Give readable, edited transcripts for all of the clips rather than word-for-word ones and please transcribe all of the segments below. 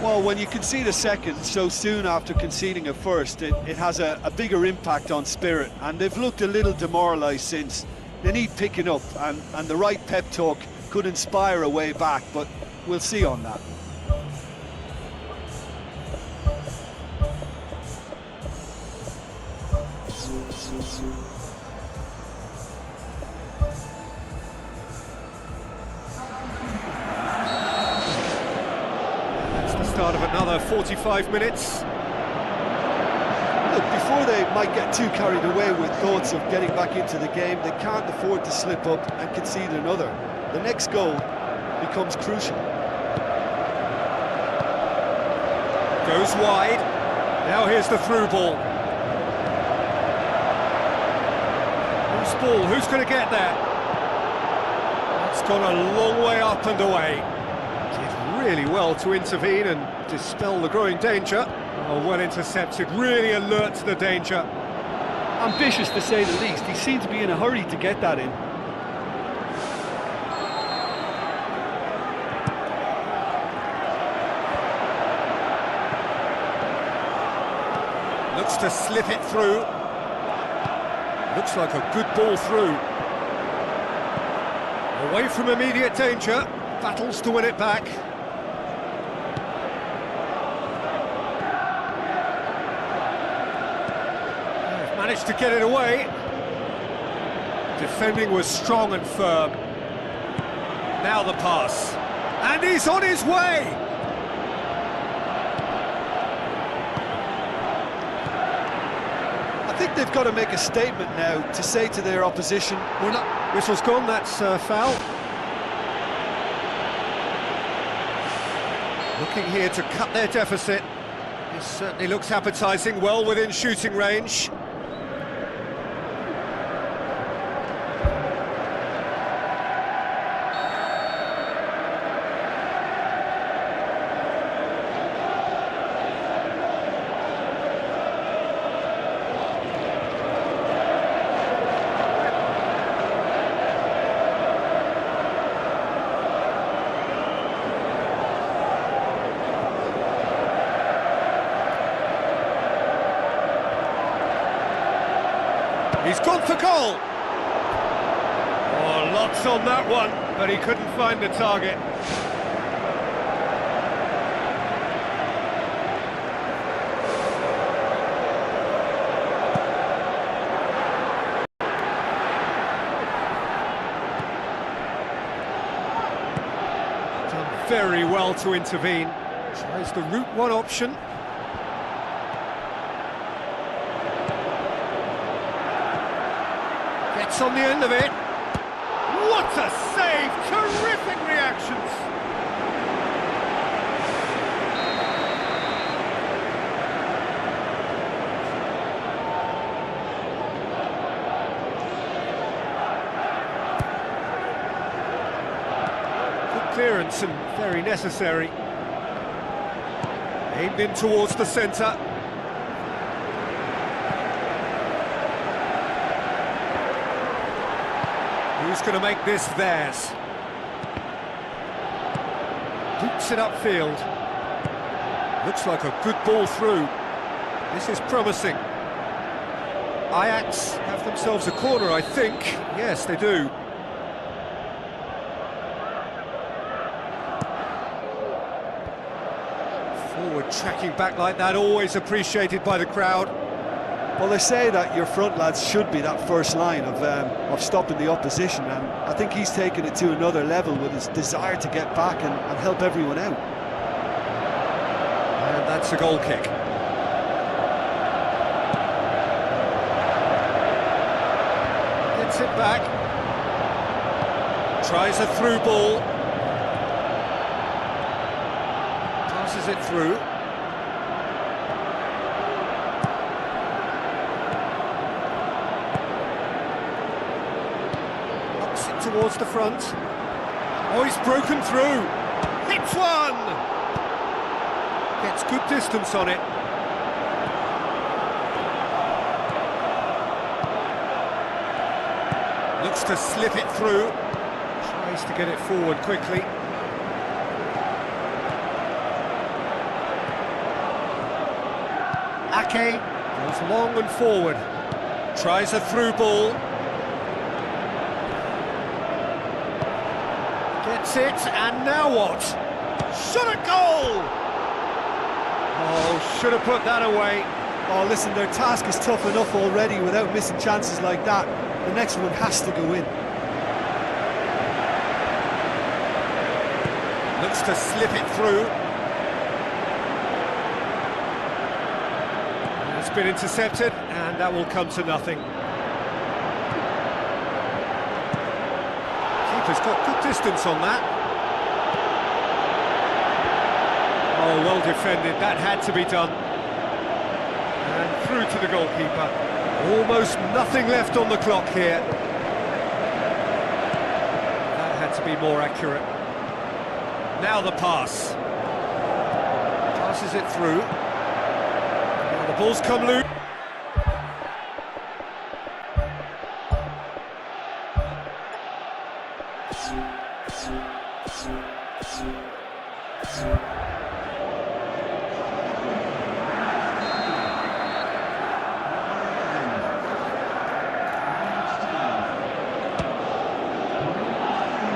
Well, when you concede a second so soon after conceding a first, it has a bigger impact on spirit, and they've looked a little demoralised since. They need picking up, and the right pep talk could inspire a way back, but we'll see on that. That's the start of another 45 minutes. Look, before they might get too carried away with thoughts of getting back into the game, they can't afford to slip up and concede another. The next goal becomes crucial. Goes wide. Now here's the through ball. Who's ball? Who's going to get there? It's gone a long way up and away. Did really well to intervene and dispel the growing danger. Oh, well intercepted, really alert to the danger. Ambitious to say the least. He seemed to be in a hurry to get that in. Looks to slip it through. Looks like a good ball through. Away from immediate danger. Battles to win it back. They've managed to get it away. Defending was strong and firm. Now the pass. And he's on his way! I think they've got to make a statement now to say to their opposition, we're not... Whistle's gone, that's foul. Looking here to cut their deficit. This certainly looks appetising, well within shooting range. He's gone for goal! Oh, lots on that one, but he couldn't find the target. Done very well to intervene. Tries the route one option. Gets on the end of it. What a save! Terrific reactions! Good clearance and very necessary. Aimed in towards the centre. Who's going to make this theirs? Hoops it upfield. Looks like a good ball through. This is promising. Ajax have themselves a corner, I think. Yes, they do. Forward tracking back like that, always appreciated by the crowd. Well, they say that your front lads should be that first line of stopping the opposition, and I think he's taken it to another level with his desire to get back and help everyone out. And that's a goal kick. Gets it back. Tries a through ball. Passes it through. Towards the front. Oh, he's broken through. Hits one! Gets good distance on it. Looks to slip it through. Tries to get it forward quickly. Ake goes long and forward. Tries a through ball. Gets it, and now what? Shot a goal! Oh, should have put that away. Oh, listen, their task is tough enough already without missing chances like that. The next one has to go in. Looks to slip it through. It's been intercepted, and that will come to nothing. Keeper's got good distance on that. Oh, well defended, that had to be done. And through to the goalkeeper. Almost nothing left on the clock here. That had to be more accurate. Now the pass. Passes it through. Now the ball's come loose.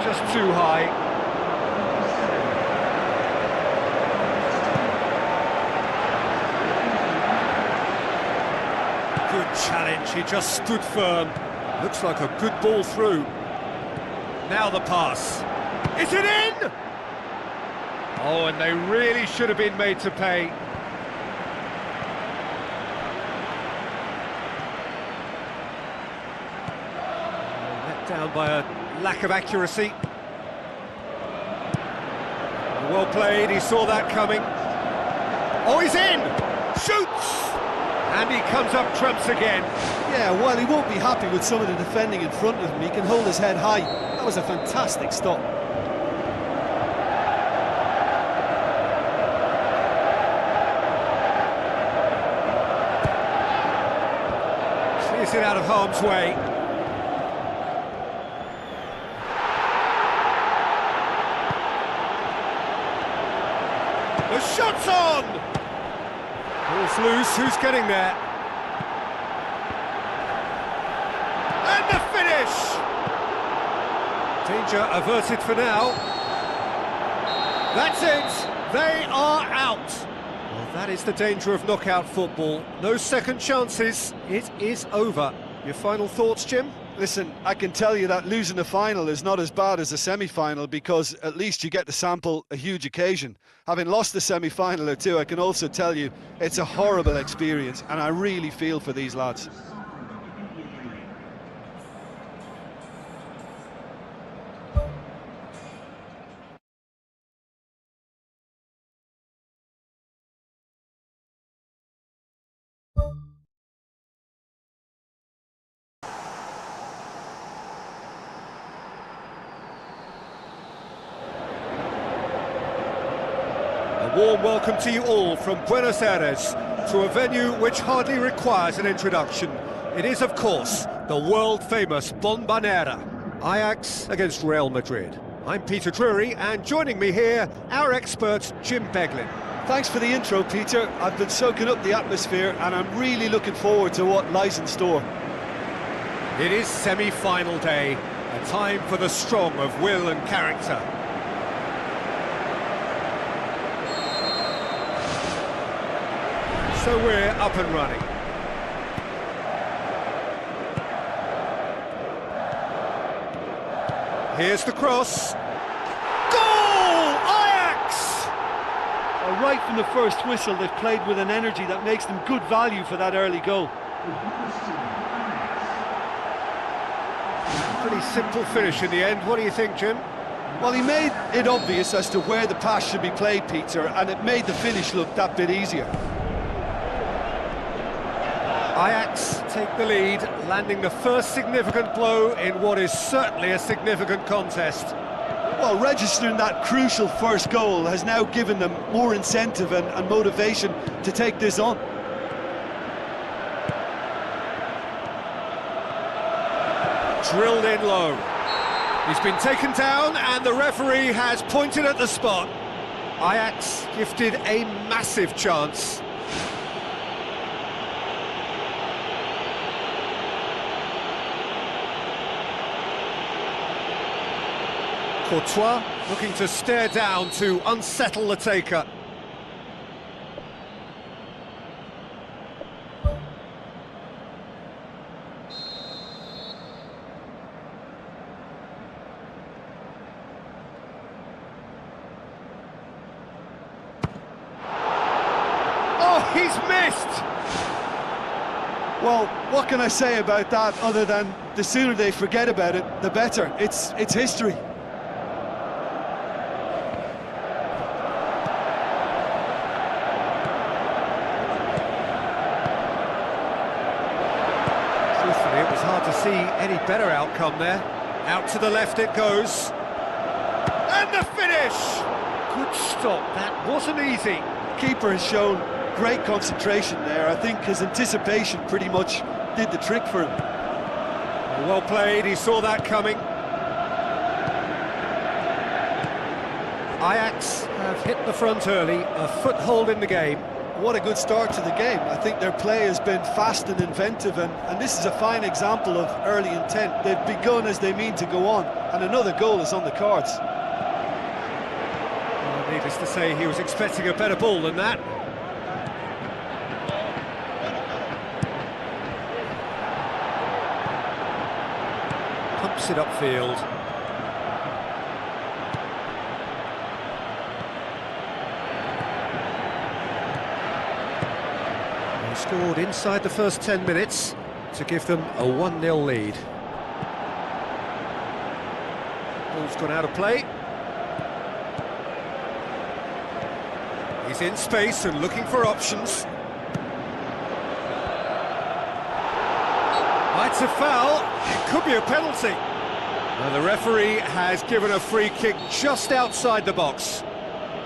Just too high. Good challenge, he just stood firm. Looks like a good ball through. Now the pass. Is it in? Oh, and they really should have been made to pay. Let down by a lack of accuracy. Well played, he saw that coming. Oh, he's in! Shoots! And he comes up trumps again. Yeah, while he won't be happy with some of the defending in front of him, he can hold his head high. That was a fantastic stop. Clears it out of harm's way. The shot's on! Ball's loose, who's getting there? And the finish! Danger averted for now. That's it! They are out! Well, that is the danger of knockout football. No second chances, it is over. Your final thoughts, Jim? Listen, I can tell you that losing a final is not as bad as a semi-final because at least you get to sample a huge occasion. Having lost a semi-final or two, I can also tell you it's a horrible experience, and I really feel for these lads. A warm welcome to you all from Buenos Aires to a venue which hardly requires an introduction. It is, of course, the world-famous Bombonera. Ajax against Real Madrid. I'm Peter Drury, and joining me here, our expert, Jim Beglin. Thanks for the intro, Peter. I've been soaking up the atmosphere, and I'm really looking forward to what lies in store. It is semi-final day, a time for the strong of will and character. So we're up and running. Here's the cross. Goal! Ajax! Right from the first whistle, they've played with an energy that makes them good value for that early goal. Pretty simple finish in the end. What do you think, Jim? Well, he made it obvious as to where the pass should be played, Peter, and it made the finish look that bit easier. Ajax take the lead, landing the first significant blow in what is certainly a significant contest. Well, registering that crucial first goal has now given them more incentive and motivation to take this on. Drilled in low. He's been taken down and the referee has pointed at the spot. Ajax gifted a massive chance. Courtois looking to stare down to unsettle the taker. Oh, he's missed! Well, what can I say about that other than the sooner they forget about it, the better. It's history. Truthfully, it was hard to see any better outcome there. Out to the left it goes. And the finish! Good stop, that wasn't easy. Keeper has shown great concentration there. I think his anticipation pretty much did the trick for him. Well played, he saw that coming. Ajax have hit the front early, a foothold in the game. What a good start to the game. I think their play has been fast and inventive, and this is a fine example of early intent. They've begun as they mean to go on, and another goal is on the cards. Well, needless to say, he was expecting a better ball than that. Pumps it upfield. They scored inside the first 10 minutes to give them a 1-0 lead. Ball's gone out of play. He's in space and looking for options. It's a foul, it could be a penalty. Now the referee has given a free kick just outside the box.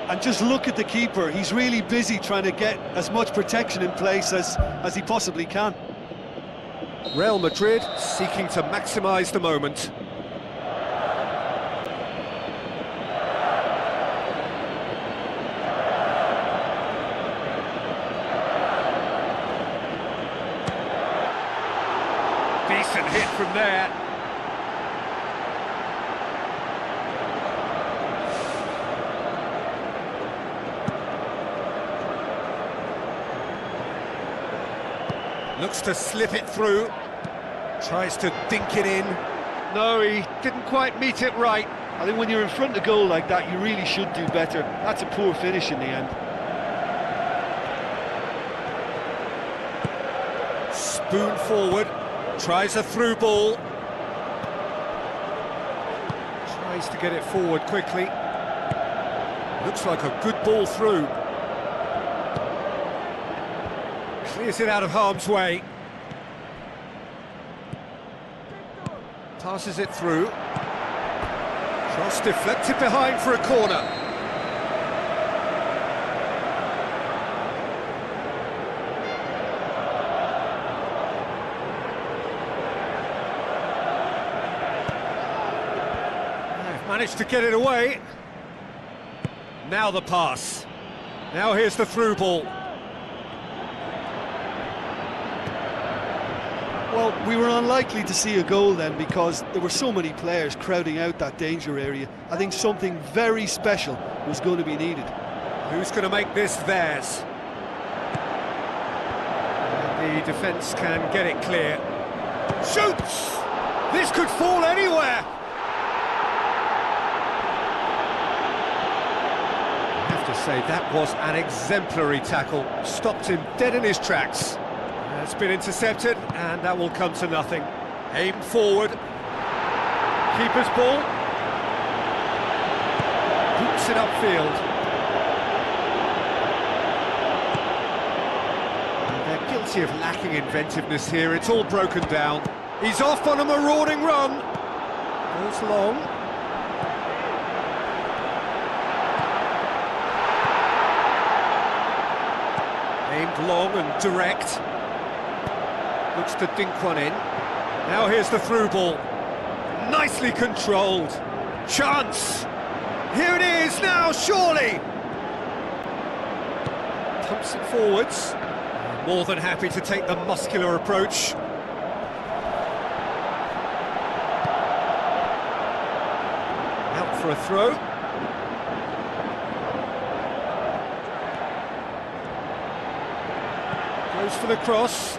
And just look at the keeper, he's really busy trying to get as much protection in place as he possibly can. Real Madrid seeking to maximise the moment. Decent hit from there. Looks to slip it through. Tries to dink it in. No, he didn't quite meet it right. I think when you're in front of goal like that, you really should do better. That's a poor finish in the end. Spoon forward. Tries a through ball. Tries to get it forward quickly. Looks like a good ball through. Clears it out of harm's way. Passes it through. Cross deflected behind for a corner. Managed to get it away. Now the pass. Now here's the through ball. Well, we were unlikely to see a goal then because there were so many players crowding out that danger area. I think something very special was going to be needed. Who's going to make this theirs? And the defence can get it clear. Shoots! This could fall anywhere! Say that was an exemplary tackle, stopped him dead in his tracks. It's been intercepted and that will come to nothing. Aim forward, keeper's ball, hooks it upfield. And they're guilty of lacking inventiveness here, it's all broken down. He's off on a marauding run, goes long. Aimed long and direct. Looks to dink one in. Now here's the through ball. Nicely controlled. Chance! Here it is now, surely! Pumps it forwards. More than happy to take the muscular approach. Out for a throw. Goes for the cross.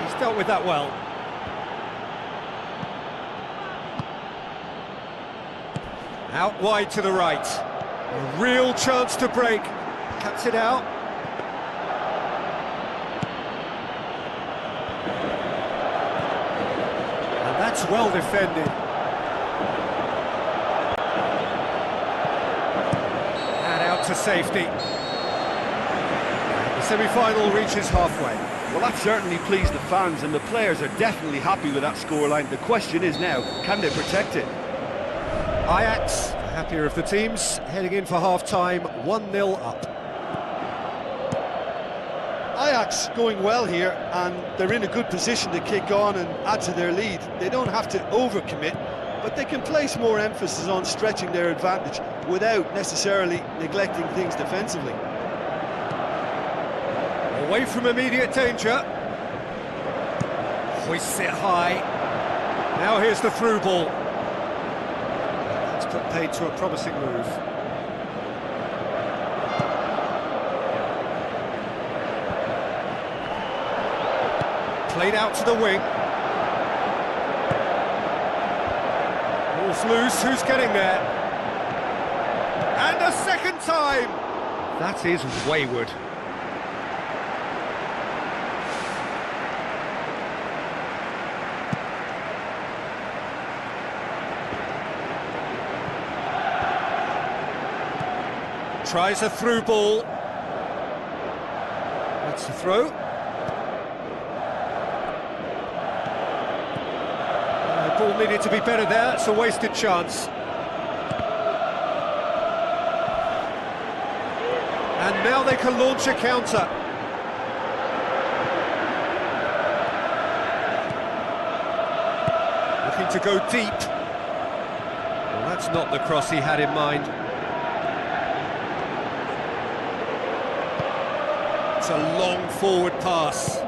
He's dealt with that well. Out wide to the right. A real chance to break. Cuts it out. And that's well defended. And out to safety. The semi-final reaches halfway. Well, that certainly pleased the fans, and the players are definitely happy with that scoreline. The question is now, can they protect it? Ajax, the happier of the teams, heading in for half-time, 1-0 up. Ajax going well here, and they're in a good position to kick on and add to their lead. They don't have to overcommit, but they can place more emphasis on stretching their advantage without necessarily neglecting things defensively. Away from immediate danger. Hoists it high. Now here's the through ball. That's put paid to a promising move. Played out to the wing. Ball's loose, who's getting there? And a second time! That is wayward. Tries a through ball. That's the throw. Ball needed to be better there, it's a wasted chance. And now they can launch a counter. Looking to go deep. Well, that's not the cross he had in mind. It's a long forward pass.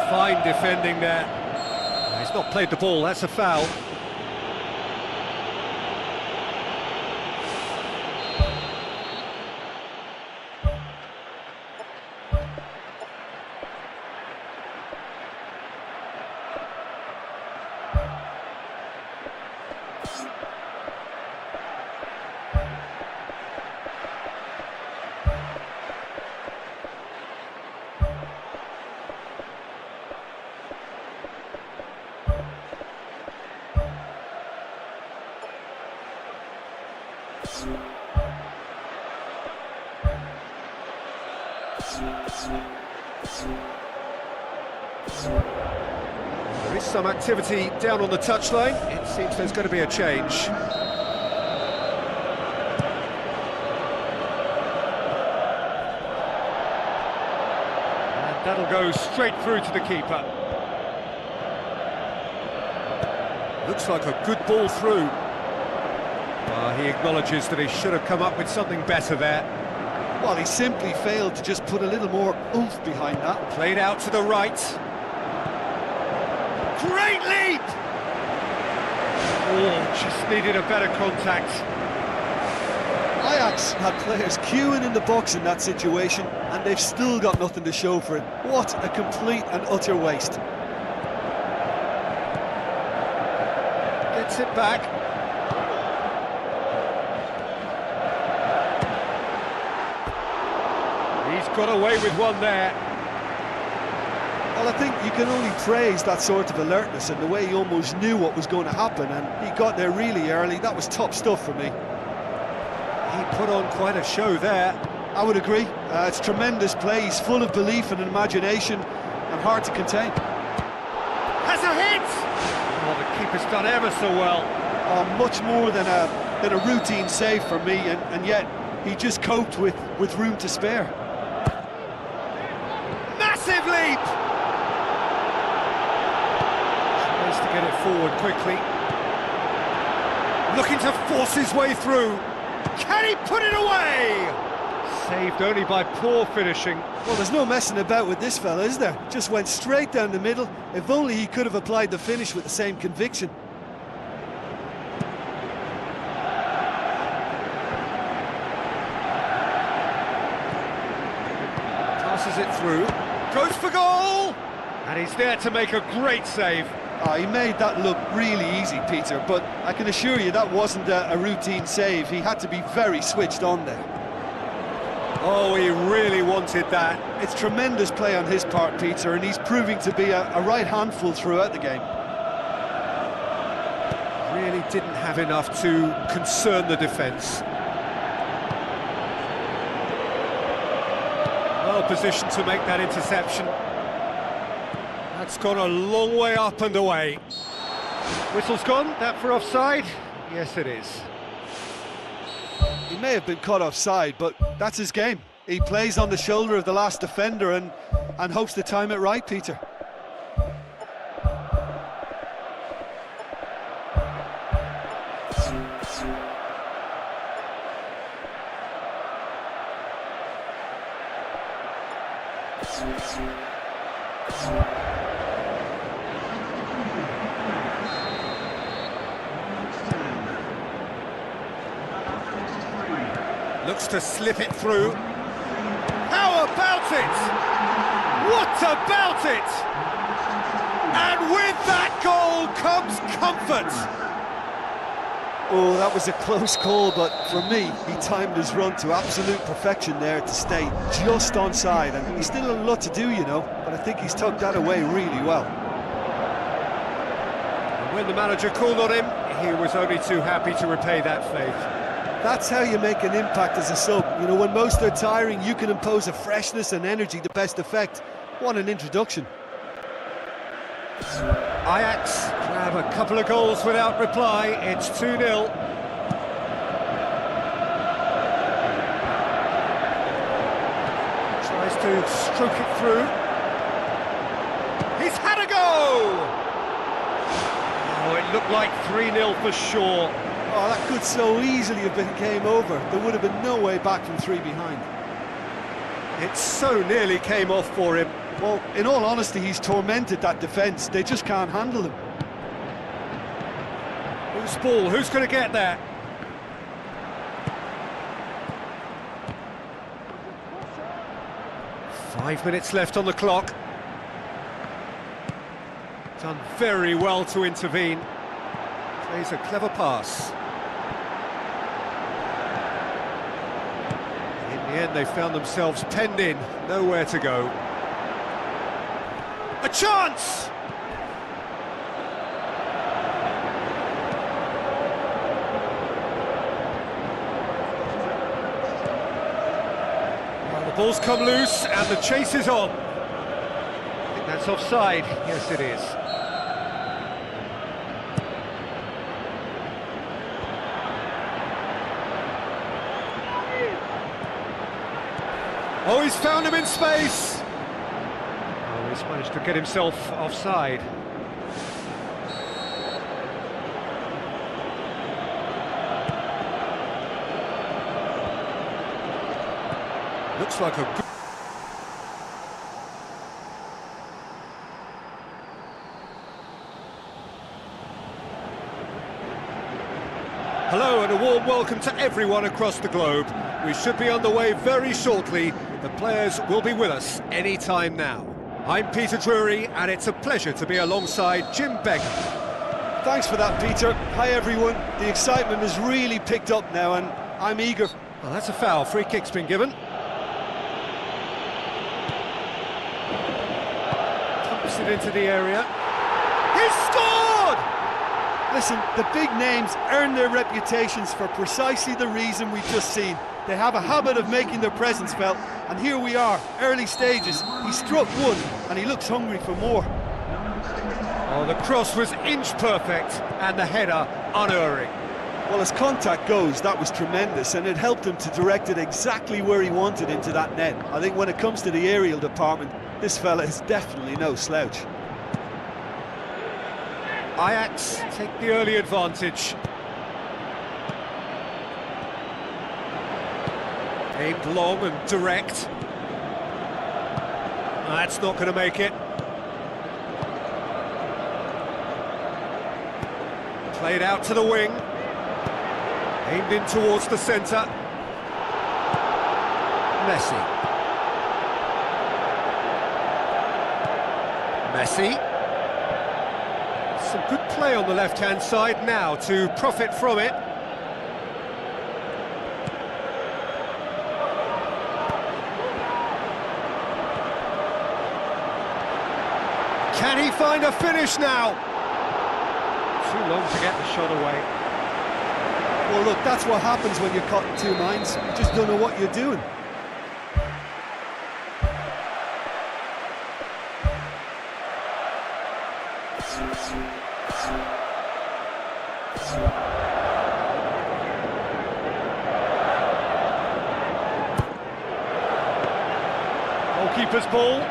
Fine defending there. He's not played the ball, that's a foul. There is some activity down on the touchline. It seems there's going to be a change. And that'll go straight through to the keeper. Looks like a good ball through. He acknowledges that he should have come up with something better there. Well, he simply failed to just put a little more oomph behind that. Played out to the right. Great leap! Oh, just needed a better contact. Ajax had players queuing in the box in that situation, and they've still got nothing to show for it. What a complete and utter waste. Gets it back. He's got away with one there. Well, I think you can only praise that sort of alertness and the way he almost knew what was going to happen, and he got there really early. That was top stuff for me. He put on quite a show there. I would agree. It's tremendous play. He's full of belief and imagination and hard to contain. Has a hit! Oh, the keeper's done ever so well. Oh, much more than a routine save for me, and yet he just coped with room to spare. Massive leap! Tries to get it forward quickly. Looking to force his way through. Can he put it away? Saved only by poor finishing. Well, there's no messing about with this fella, is there? Just went straight down the middle. If only he could have applied the finish with the same conviction. Passes it through. Goes for goal! And he's there to make a great save. Oh, he made that look really easy, Peter, but I can assure you that wasn't a routine save. He had to be very switched on there. Oh, he really wanted that. It's tremendous play on his part, Peter, and he's proving to be a right handful throughout the game. Really didn't have enough to concern the defence. Well positioned to make that interception. That's gone a long way up and away. Whistle's gone, that for offside? Yes, it is. He may have been caught offside, but that's his game. He plays on the shoulder of the last defender and hopes to time it right, Peter. Looks to slip it through. How about it? What about it? And with that goal comes comfort. Oh, that was a close call, but for me, he timed his run to absolute perfection there to stay just onside, and he's still a lot to do, you know, but I think he's tucked that away really well. And when the manager called on him, he was only too happy to repay that faith. That's how you make an impact as a sub. You know, when most are tiring, you can impose a freshness and energy to best effect. What an introduction. Ajax grab a couple of goals without reply. It's 2-0. Tries to stroke it through. He's had a go! Oh, it looked like 3-0 for sure. Oh, that could so easily have been game over. There would have been no way back from 3 behind. It so nearly came off for him. Well, in all honesty, he's tormented that defence. They just can't handle him. Loose ball, who's going to get there? Five minutes left on the clock. Done very well to intervene. Plays a clever pass. In the end, they found themselves penned in, nowhere to go. A chance! Well, the ball's come loose and the chase is on. I think that's offside. Yes, it is. Oh, he's found him in space! Oh, he's managed to get himself offside. Looks like a good... Hello and a warm welcome to everyone across the globe. We should be on the way very shortly. The players will be with us any time now. I'm Peter Drury, and it's a pleasure to be alongside Jim Beggar. Thanks for that, Peter. Hi, everyone. The excitement has really picked up now, and I'm eager. Well, that's a foul. Free kick's been given. Pumps it into the area. He's scored! Listen, the big names earn their reputations for precisely the reason we've just seen. They have a habit of making their presence felt, and here we are, early stages. He struck one, and he looks hungry for more. Oh, the cross was inch perfect, and the header unerring. Well, as contact goes, that was tremendous, and it helped him to direct it exactly where he wanted into that net. I think when it comes to the aerial department, this fella is definitely no slouch. Ajax take the early advantage. Aimed long and direct. That's not going to make it. Played out to the wing. Aimed in towards the centre. Messi. Messi. Some good play on the left-hand side now to profit from it. Can he find a finish now? Too long to get the shot away. Well, look, that's what happens when you're caught in two minds. You just don't know what you're doing. Goalkeeper's ball.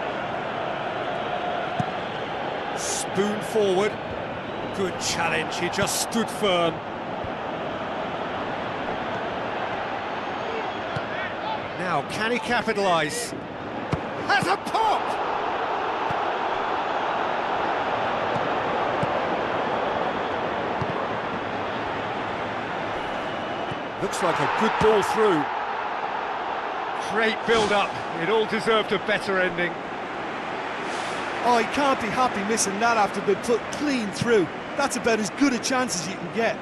Spoon forward. Good challenge, he just stood firm. Now, can he capitalise? Has a pop! Looks like a good ball through. Great build-up, it all deserved a better ending. Oh, he can't be happy missing that after being put clean through. That's about as good a chance as you can get.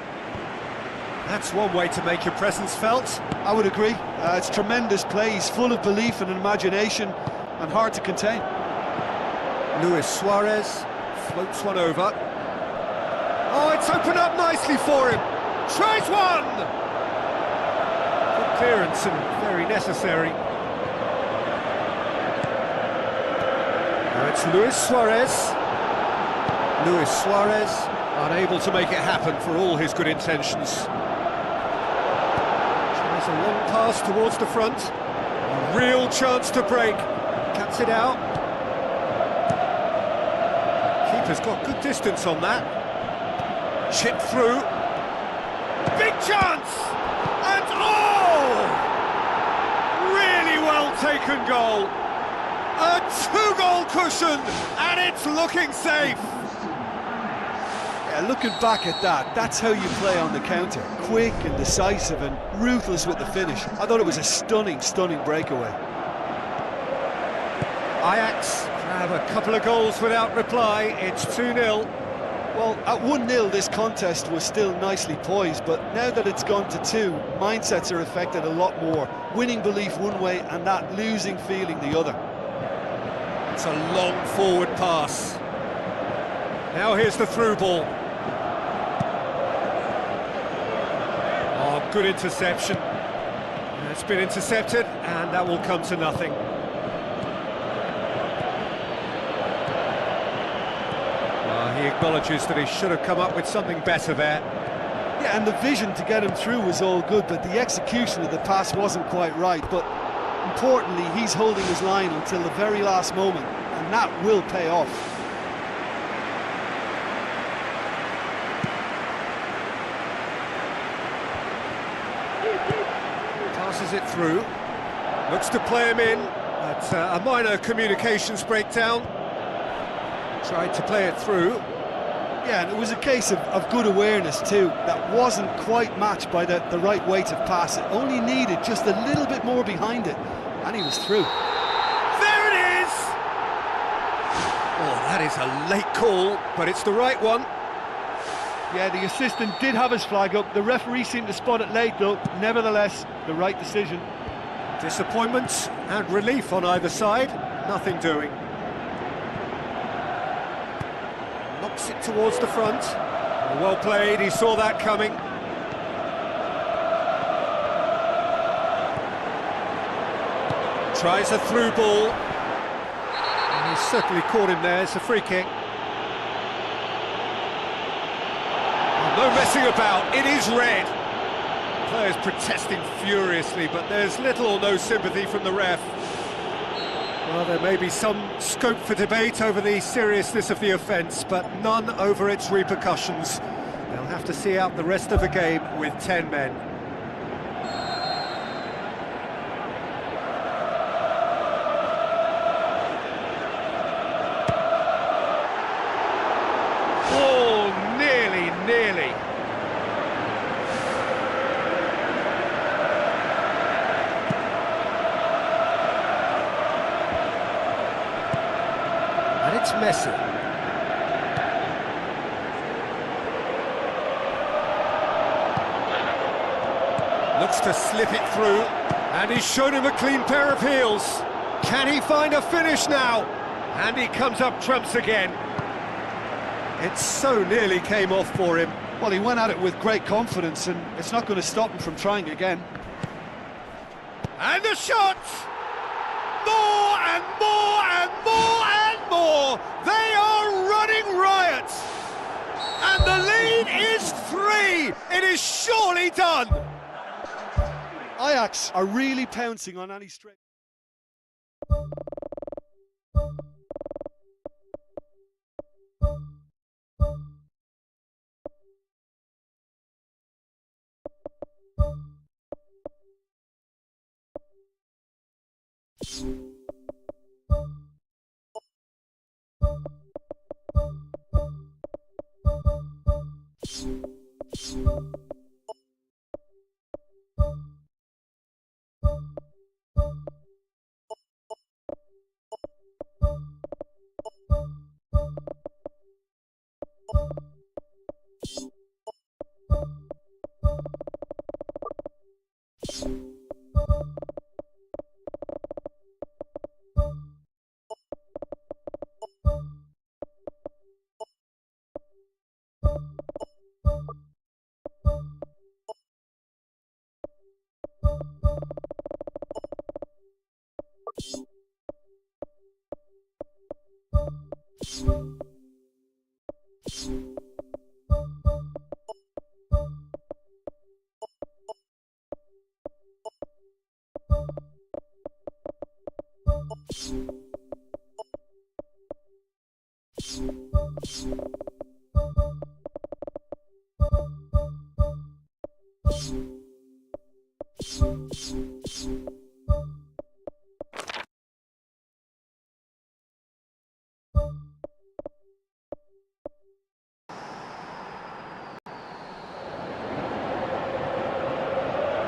That's one way to make your presence felt. I would agree. It's tremendous play. He's full of belief and imagination and hard to contain. Luis Suarez floats one over. Oh, it's opened up nicely for him. Tries one! Good clearance and very necessary. Now it's Luis Suarez. Luis Suarez unable to make it happen for all his good intentions. Tries a long pass towards the front. A real chance to break. Cuts it out. Keeper's got good distance on that. Chip through. Big chance! And oh! Really well taken goal. A two-goal cushion, and it's looking safe. Yeah, looking back at that, that's how you play on the counter. Quick and decisive and ruthless with the finish. I thought it was a stunning, stunning breakaway. Ajax have a couple of goals without reply. It's 2-0. Well, at 1-0 this contest was still nicely poised, but now that it's gone to 2, mindsets are affected a lot more. Winning belief one way and that losing feeling the other. It's a long forward pass. Now here's the through ball. Oh, good interception. It's been intercepted, and that will come to nothing. He acknowledges that he should have come up with something better there. Yeah, and the vision to get him through was all good, but the execution of the pass wasn't quite right. But importantly, he's holding his line until the very last moment, and that will pay off. Passes it through. Looks to play him in, but a minor communications breakdown. Tried to play it through. Yeah, and it was a case of good awareness too. That wasn't quite matched by the right weight of pass. It only needed just a little bit more behind it, and he was through. There it is! Oh, that is a late call, but it's the right one. Yeah, the assistant did have his flag up. The referee seemed to spot it late though. Nevertheless, the right decision. Disappointment and relief on either side. Nothing doing. Knocks it towards the front. Well played, he saw that coming. Tries a through ball. And he's certainly caught him there, it's a free kick. No messing about, it is red. Players protesting furiously, but there's little or no sympathy from the ref. Well, there may be some scope for debate over the seriousness of the offence, but none over its repercussions. They'll have to see out the rest of the game with 10 men. clearly. And it's Messi. Looks to slip it through, and he's shown him a clean pair of heels. Can he find a finish now? And he comes up trumps again. It so nearly came off for him. Well, he went at it with great confidence, and it's not going to stop him from trying again. And the shot! More and more and more and more! They are running riot! And the lead is 3! It is surely done! Ajax are really pouncing on any stretch.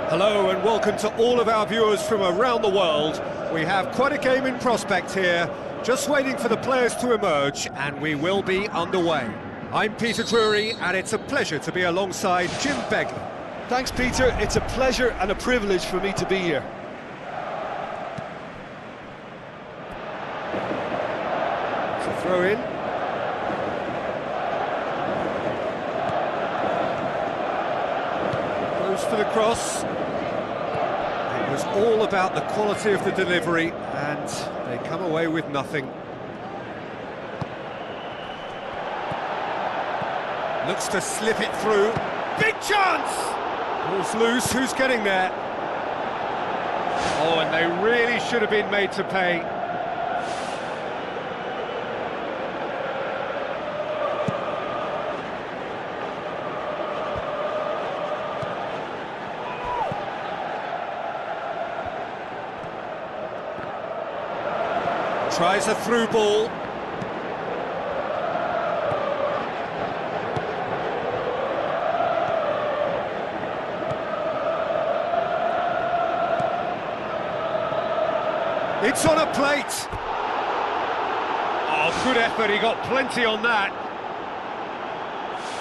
Hello and welcome to all of our viewers from around the world. We have quite a game in prospect here, just waiting for the players to emerge, and we will be underway. I'm Peter Drury, and it's a pleasure to be alongside Jim Begley. Thanks, Peter. It's a pleasure and a privilege for me to be here. It's a throw in. Goes for the cross. It was all about the quality of the delivery, and they come away with nothing. Looks to slip it through. Big chance! Ball's loose, who's getting there? Oh, and they really should have been made to pay. Tries a through ball. It's on a plate. Oh, good effort, he got plenty on that.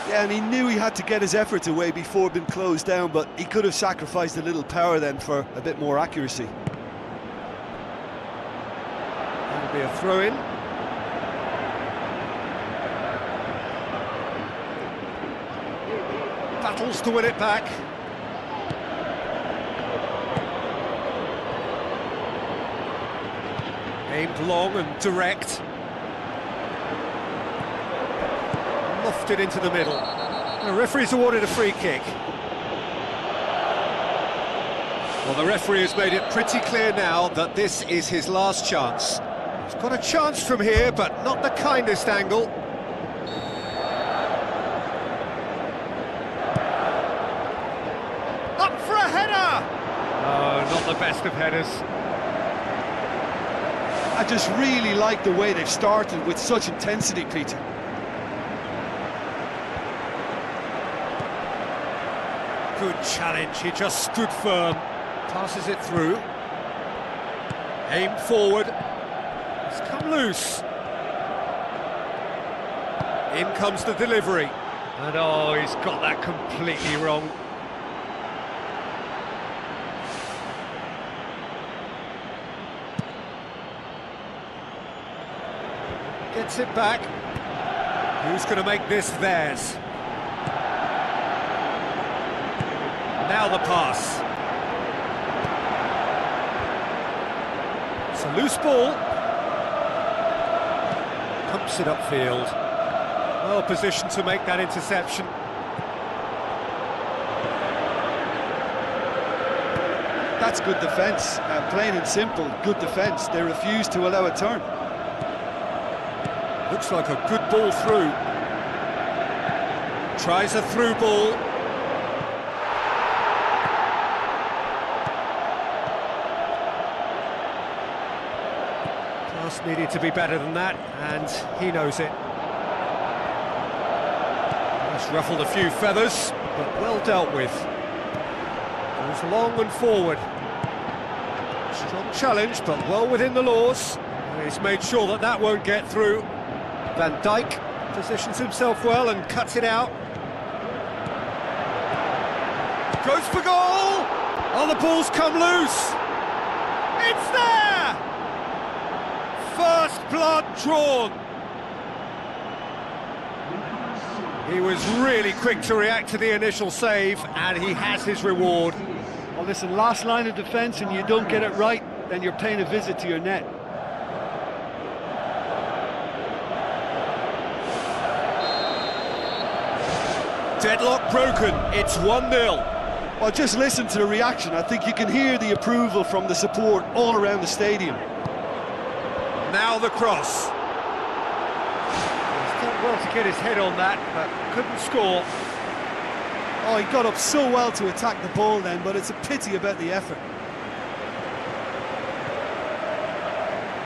Yeah, and he knew he had to get his efforts away before being closed down, but he could have sacrificed a little power then for a bit more accuracy. That'll be a throw-in. Battles to win it back. Aimed long and direct. Lofted into the middle. The referee's awarded a free kick. Well, the referee has made it pretty clear now that this is his last chance. He's got a chance from here, but not the kindest angle. Up for a header! Oh, not the best of headers. I just really like the way they've started with such intensity, Peter. Good challenge, he just stood firm. Passes it through. Aim forward. It's come loose. In comes the delivery. And oh, he's got that completely wrong. Gets it back. Who's going to make this theirs? Now the pass. It's a loose ball. Pumps it upfield. Well positioned to make that interception. That's good defence, plain and simple, good defence. They refuse to allow a turn. Looks like a good ball through. Tries a through ball. Pass needed to be better than that, and he knows it. He's ruffled a few feathers, but well dealt with. Goes long and forward. Strong challenge, but well within the laws. He's made sure that that won't get through. Van Dijk positions himself well and cuts it out. Goes for goal! Oh, the ball's come loose! It's there! First blood drawn. He was really quick to react to the initial save, and he has his reward. Well, listen, last line of defence and you don't get it right, then you're paying a visit to your net. Deadlock broken, it's 1-0. Well, just listen to the reaction. I think you can hear the approval from the support all around the stadium. Now the cross. He's done well to get his head on that, but couldn't score. Oh, he got up so well to attack the ball then, but it's a pity about the effort.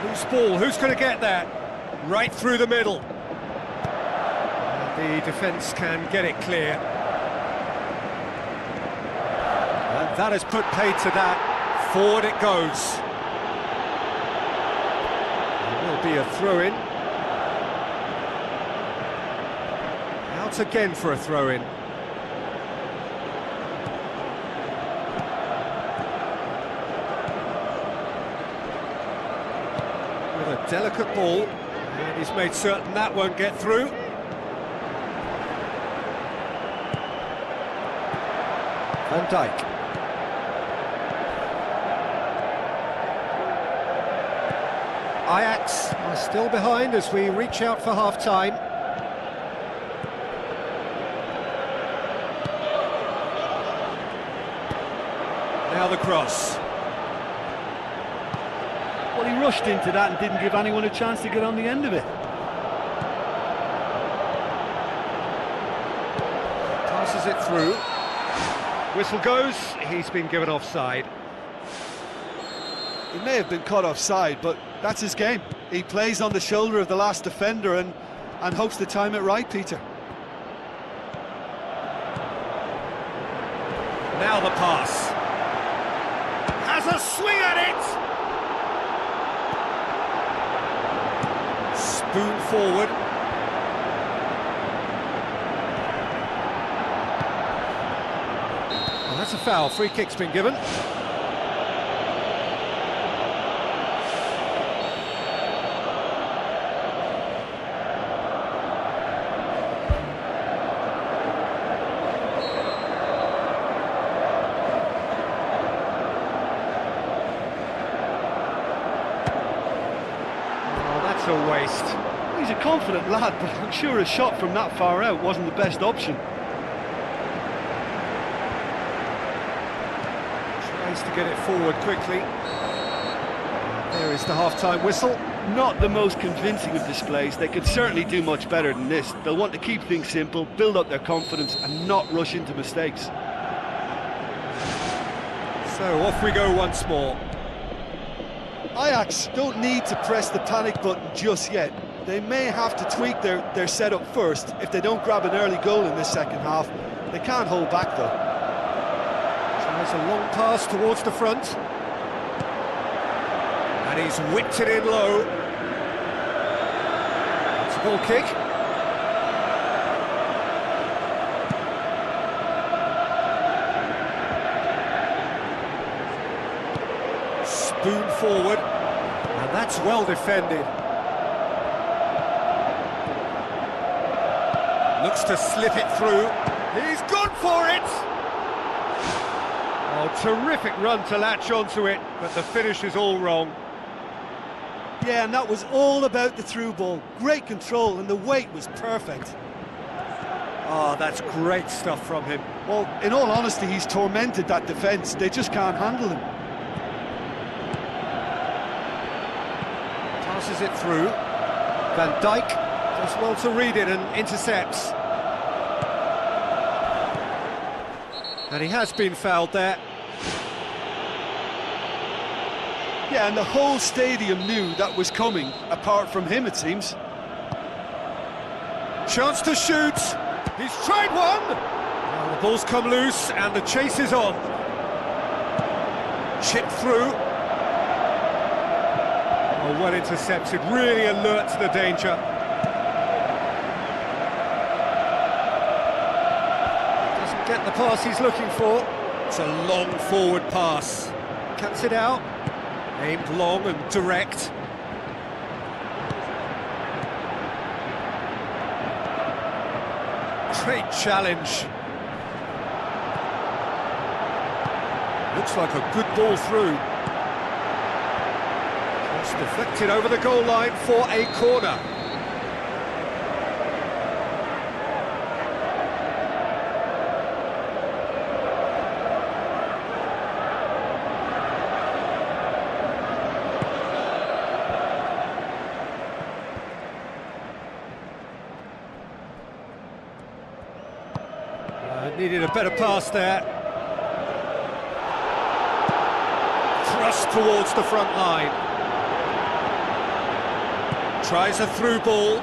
Loose ball, who's going to get that? Right through the middle. The defence can get it clear. And that has put paid to that. Forward it goes. There will be a throw-in. Out again for a throw-in. With a delicate ball. And he's made certain that won't get through. Van Dijk. Ajax are still behind as we reach out for half-time. Now the cross. Well, he rushed into that and didn't give anyone a chance to get on the end of it. Passes it through. Whistle goes, he's been given offside. He may have been caught offside, but that's his game. He plays on the shoulder of the last defender and hopes to time it right, Peter. Now the pass. Has a swing at it! Spoon forward. Well, that's a foul. Free kick's been given. That's a waste. He's a confident lad, but I'm sure a shot from that far out wasn't the best option. Tries to get it forward quickly. There is the half-time whistle. Not the most convincing of displays. They could certainly do much better than this. They'll want to keep things simple, build up their confidence and not rush into mistakes. So off we go once more. Ajax don't need to press the panic button just yet. They may have to tweak their setup first if they don't grab an early goal in this second half. They can't hold back though. Tries a long pass towards the front. And he's whipped it in low. It's a goal kick. Spoon forward. And that's well defended. Looks to slip it through. He's gone for it! Oh, terrific run to latch onto it, but the finish is all wrong. Yeah, and that was all about the through ball. Great control, and the weight was perfect. Oh, that's great stuff from him. Well, in all honesty, he's tormented that defence. They just can't handle him. Passes it through. Van Dijk does well to read it and intercepts. And he has been fouled there. Yeah, and the whole stadium knew that was coming, apart from him, it seems. Chance to shoot. He's tried one. Well, the ball's come loose and the chase is on. Chip through. Oh, well intercepted. Really alert to the danger. Doesn't get the pass he's looking for. It's a long forward pass. Cuts it out. Aimed long and direct. Great challenge. Looks like a good ball through. Just deflected over the goal line for a corner. Needed a better pass there. Thrust towards the front line. Tries a through ball.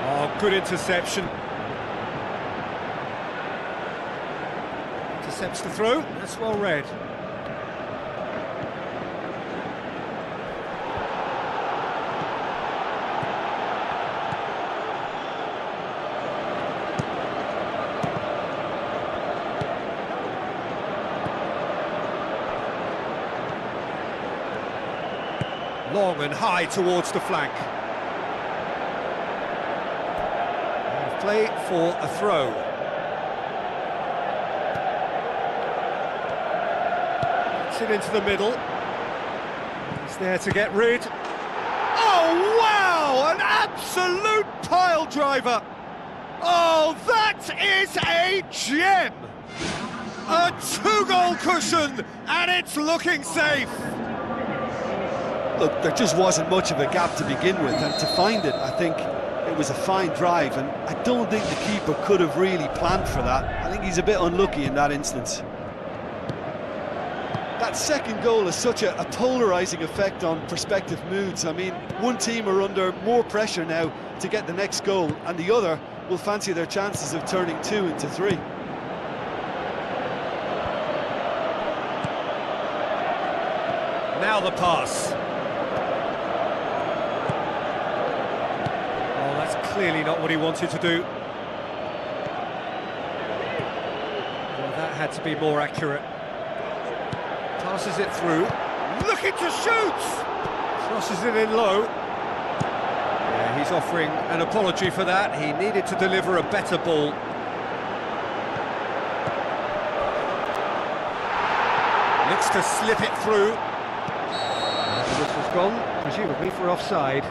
Oh, good interception. Intercepts the throw. That's well read. Long and high towards the flank. And play for a throw. Gets it into the middle. He's there to get rid. Oh, wow! An absolute pile driver! Oh, that is a gem! A two-goal cushion, and it's looking safe! Look, there just wasn't much of a gap to begin with, and to find it, I think it was a fine drive, and I don't think the keeper could have really planned for that. I think he's a bit unlucky in that instance. That second goal has such a polarising effect on prospective moods. I mean, one team are under more pressure now to get the next goal, and the other will fancy their chances of turning 2 into 3. Now the pass. Clearly not what he wanted to do. Well, that had to be more accurate. Passes it through. Looking to shoot! Crosses it in low. Yeah, he's offering an apology for that. He needed to deliver a better ball. Looks to slip it through. This was gone, presumably for offside.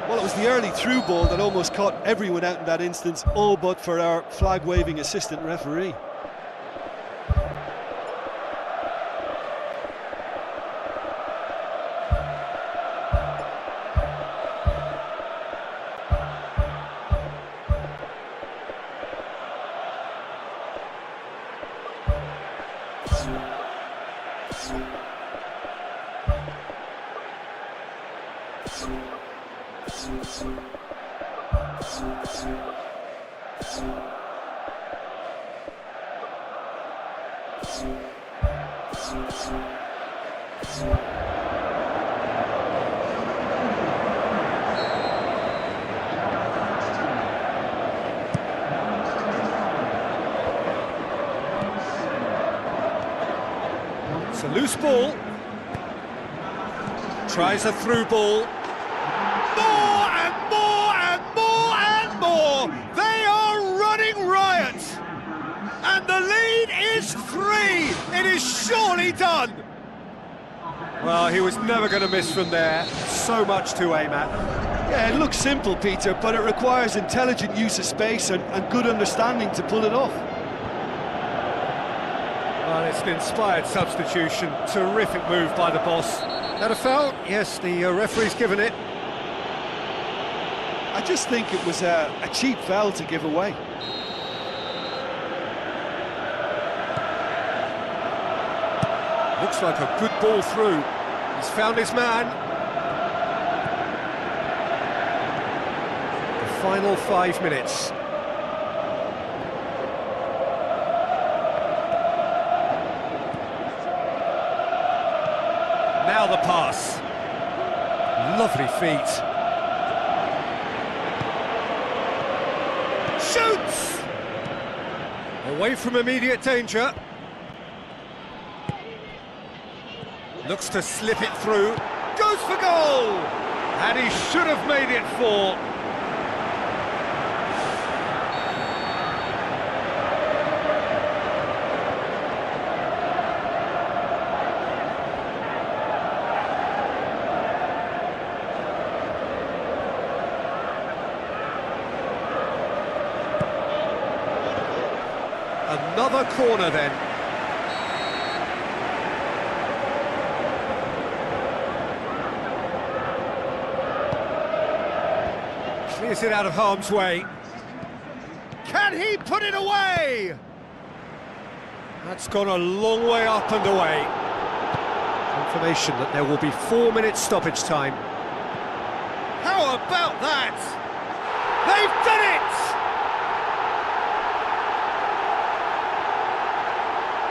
Well, it was the early through ball that almost caught everyone out in that instance, all but for our flag-waving assistant referee. It's a loose ball. Tries a through ball. More and more and more and more! They are running riot! And the lead is 3! It is surely done! Well, he was never going to miss from there. So much to aim at. Yeah, it looks simple, Peter, but it requires intelligent use of space and good understanding to pull it off. Well, it's an inspired substitution. Terrific move by the boss. That a foul? Yes, the referee's given it. I just think it was a cheap foul to give away. Looks like a good ball through. He's found his man. The final 5 minutes. Now the pass. Lovely feet. Shoots! Away from immediate danger. Looks to slip it through. Goes for goal! And he should have made it 4. Another corner then. Clears it out of harm's way. Can he put it away? That's gone a long way up and away. Confirmation that there will be 4 minutes stoppage time. How about that? They've done it!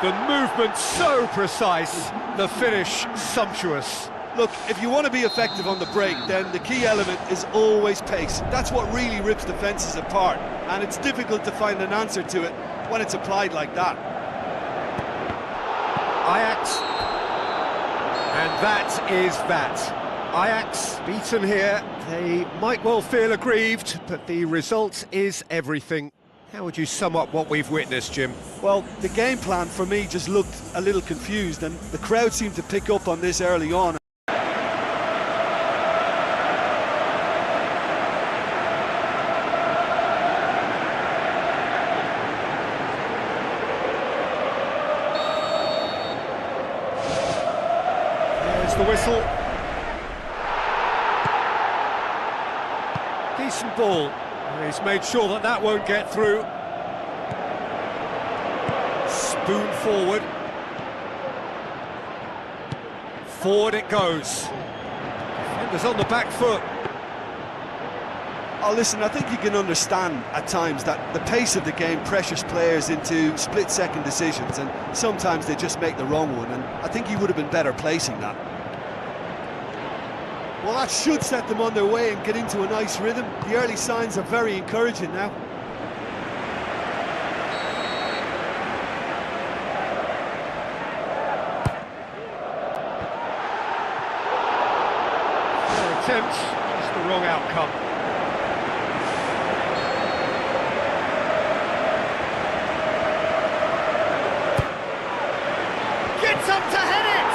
The movement so precise, the finish sumptuous. Look, if you want to be effective on the break, then the key element is always pace. That's what really rips defences apart, and it's difficult to find an answer to it when it's applied like that. Ajax, and that is that. Ajax beaten here. They might well feel aggrieved, but the result is everything. How would you sum up what we've witnessed, Jim? Well, the game plan for me just looked a little confused, and the crowd seemed to pick up on this early on. There's the whistle. Decent ball. He's made sure that that won't get through. Spoon forward. Forward it goes. Defenders on the back foot. Oh, listen, I think you can understand at times that the pace of the game pressures players into split-second decisions, and sometimes they just make the wrong one, and I think he would have been better placing that. Well, that should set them on their way and get into a nice rhythm. The early signs are very encouraging now. Their attempt, just the wrong outcome. Gets up to head it!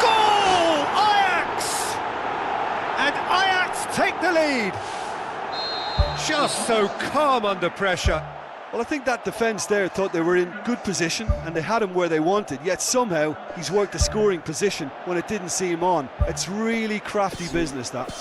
Goal! Ajax! And Ajax take the lead. Just so calm under pressure. Well, I think that defence there thought they were in good position and they had him where they wanted, yet somehow he's worked the scoring position when it didn't see him on. It's really crafty business, that.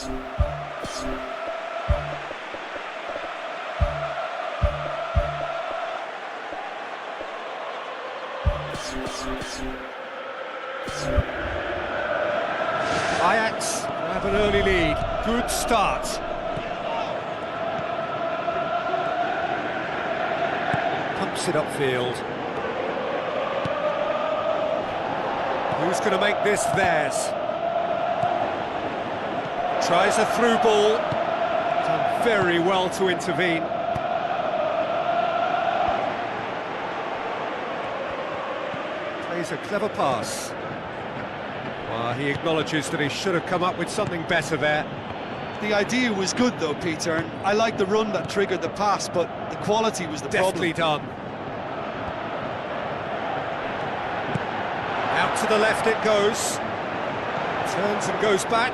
Ajax have an early lead. Good start. Pumps it upfield. Who's going to make this theirs? Tries a through ball. Done very well to intervene. Plays a clever pass. Well, he acknowledges that he should have come up with something better there. The idea was good though, Peter, and I like the run that triggered the pass, but the quality was the Deftly problem. done. Out to the left it goes. Turns and goes back.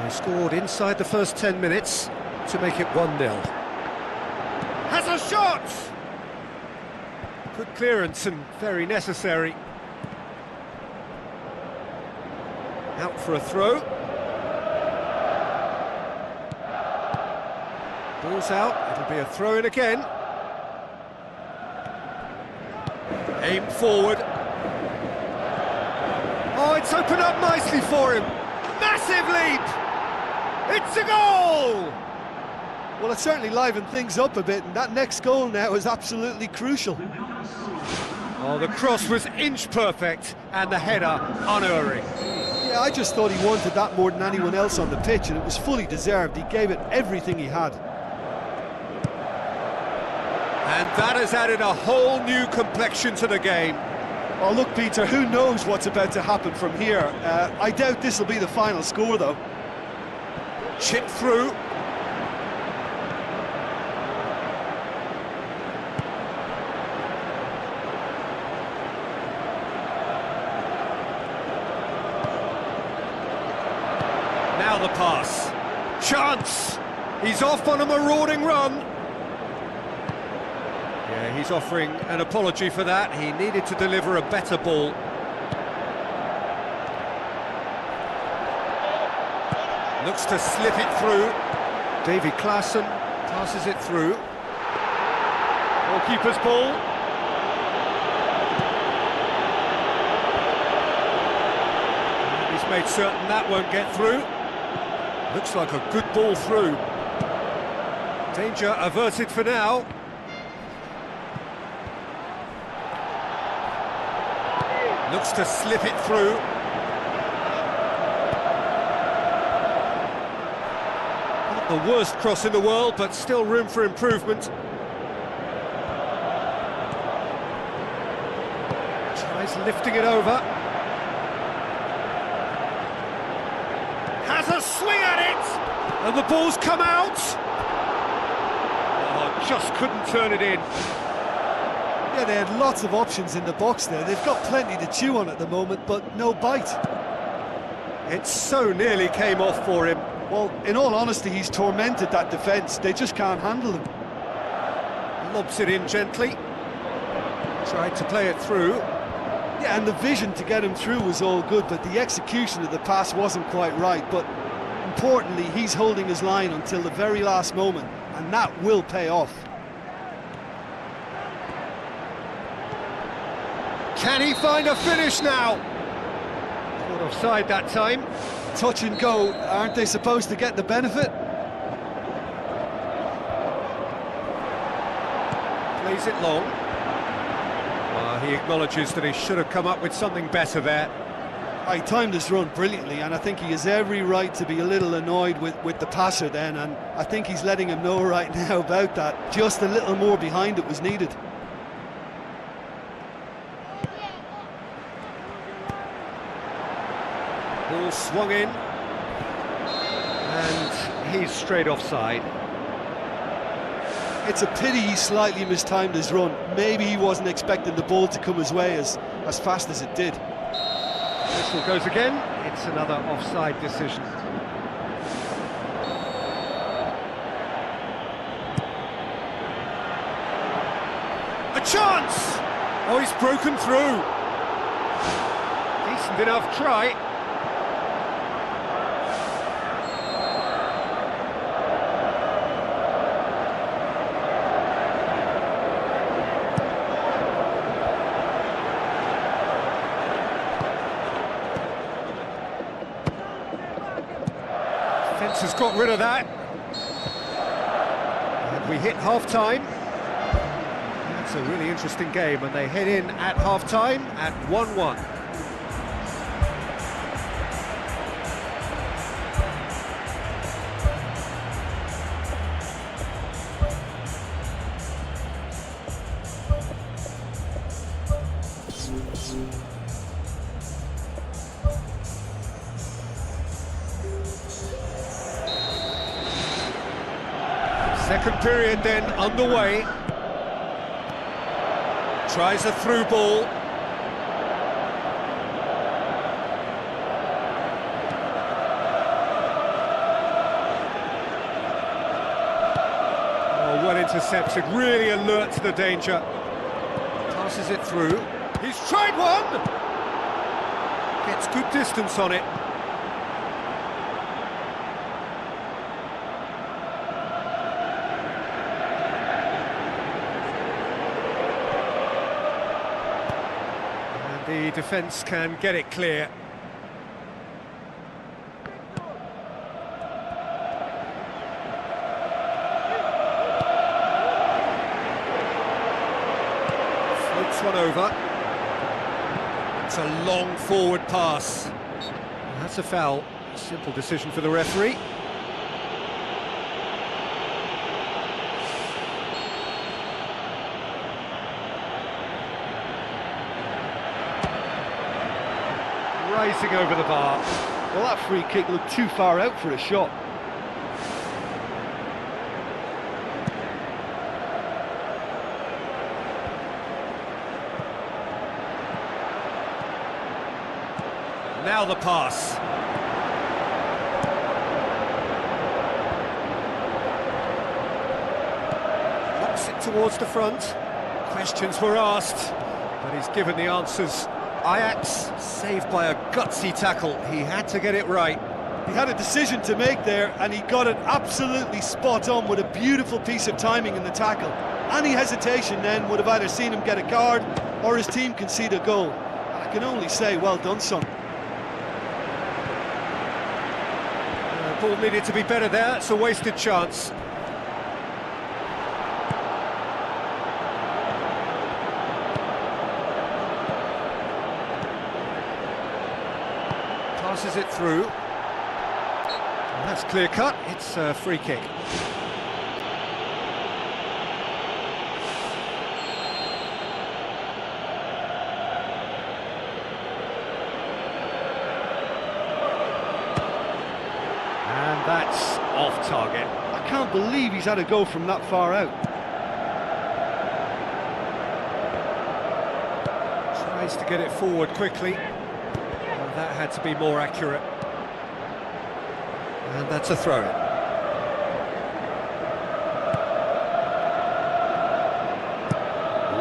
They scored inside the first 10 minutes to make it 1-0. Has a shot! Good clearance and very necessary. Out for a throw. Ball's out, it'll be a throw-in again. Aim forward. Oh, it's opened up nicely for him. Massive leap! It's a goal! Well, it certainly livened things up a bit, and that next goal now is absolutely crucial. Oh, the cross was inch perfect, and the header unerring. Yeah, I just thought he wanted that more than anyone else on the pitch, and it was fully deserved. He gave it everything he had. And that has added a whole new complexion to the game. Oh, look, Peter, who knows what's about to happen from here? I doubt this will be the final score, though. Chip through. Now the pass. Chance! He's off on a marauding run. Yeah, he's offering an apology for that. He needed to deliver a better ball. Looks to slip it through. Davy Klaassen passes it through. Goalkeeper's ball. And he's made certain that won't get through. Looks like a good ball through. Danger averted for now. Looks to slip it through. Not the worst cross in the world, but still room for improvement. Tries lifting it over. Has a swing at it! And the ball's come out! Oh, just couldn't turn it in. Yeah, they had lots of options in the box there. They've got plenty to chew on at the moment, but no bite. It so nearly came off for him. Well, in all honesty, he's tormented that defence. They just can't handle him. Lobs it in gently. Tried to play it through. Yeah, and the vision to get him through was all good, but the execution of the pass wasn't quite right. But importantly, he's holding his line until the very last moment, and that will pay off. Can he find a finish now? Caught offside that time. Touch and go, aren't they supposed to get the benefit? Plays it long. He acknowledges that he should have come up with something better there. He timed his run brilliantly, and I think he has every right to be a little annoyed with the passer then, and I think he's letting him know right now about that. Just a little more behind it was needed. Ball swung in, and he's straight offside. It's a pity he slightly mistimed his run. Maybe he wasn't expecting the ball to come his way as fast as it did. Whistle goes again. It's another offside decision. A chance! Oh, he's broken through. Decent enough try. Fence has got rid of that. And we hit half-time. It's a really interesting game, and they head in at half-time at 1-1. Second period then underway. Tries a through ball. Oh, well intercepted, really alert to the danger. Passes it through. He's tried one! Gets good distance on it. The defence can get it clear. Floats one over. It's a long forward pass. That's a foul. Simple decision for the referee. Racing over the bar. Well, that free kick looked too far out for a shot. Now the pass. Knocks it towards the front. Questions were asked, but he's given the answers. Ajax saved by a gutsy tackle. He had to get it right. He had a decision to make there, and he got it absolutely spot on with a beautiful piece of timing in the tackle. Any hesitation then would have either seen him get a card or his team concede a goal. And I can only say, well done, son. Ball needed to be better there. It's a wasted chance. Passes it through. And that's clear cut. It's a free kick. And that's off target. I can't believe he's had a go from that far out. Tries to get it forward quickly. That had to be more accurate. And that's a throw-in.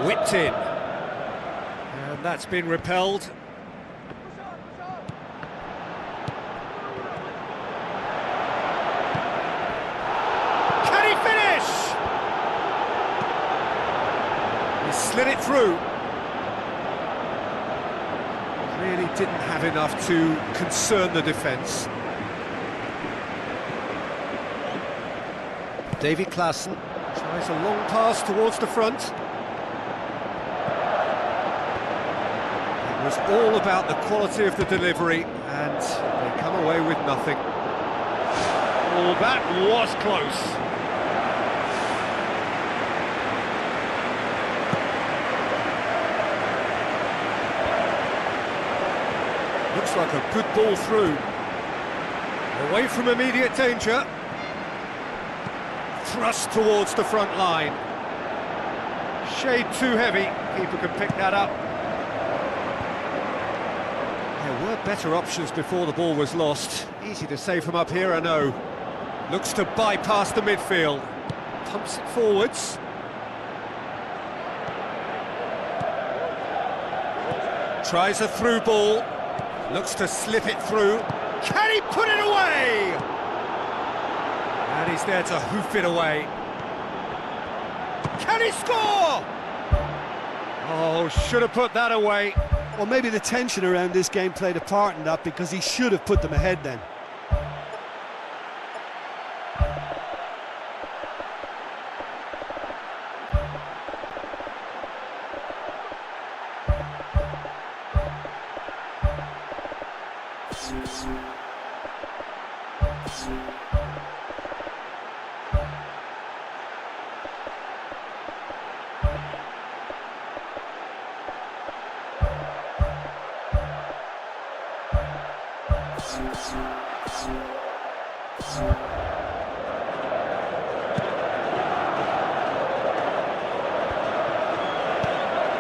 Whipped in. And that's been repelled. Can he finish? He slid it through. Really didn't have enough to concern the defence. Davy Klaassen tries a long pass towards the front. It was all about the quality of the delivery, and they come away with nothing. Oh, that was close. Looks like a good ball through. Away from immediate danger. Thrust towards the front line. Shade too heavy. Keeper can pick that up. There were better options before the ball was lost. Easy to save from up here, I know. Looks to bypass the midfield. Pumps it forwards. Tries a through ball. Looks to slip it through. Can he put it away? And he's there to hoof it away. Can he score? Oh, should have put that away. Well, maybe the tension around this game played a part in that, because he should have put them ahead then.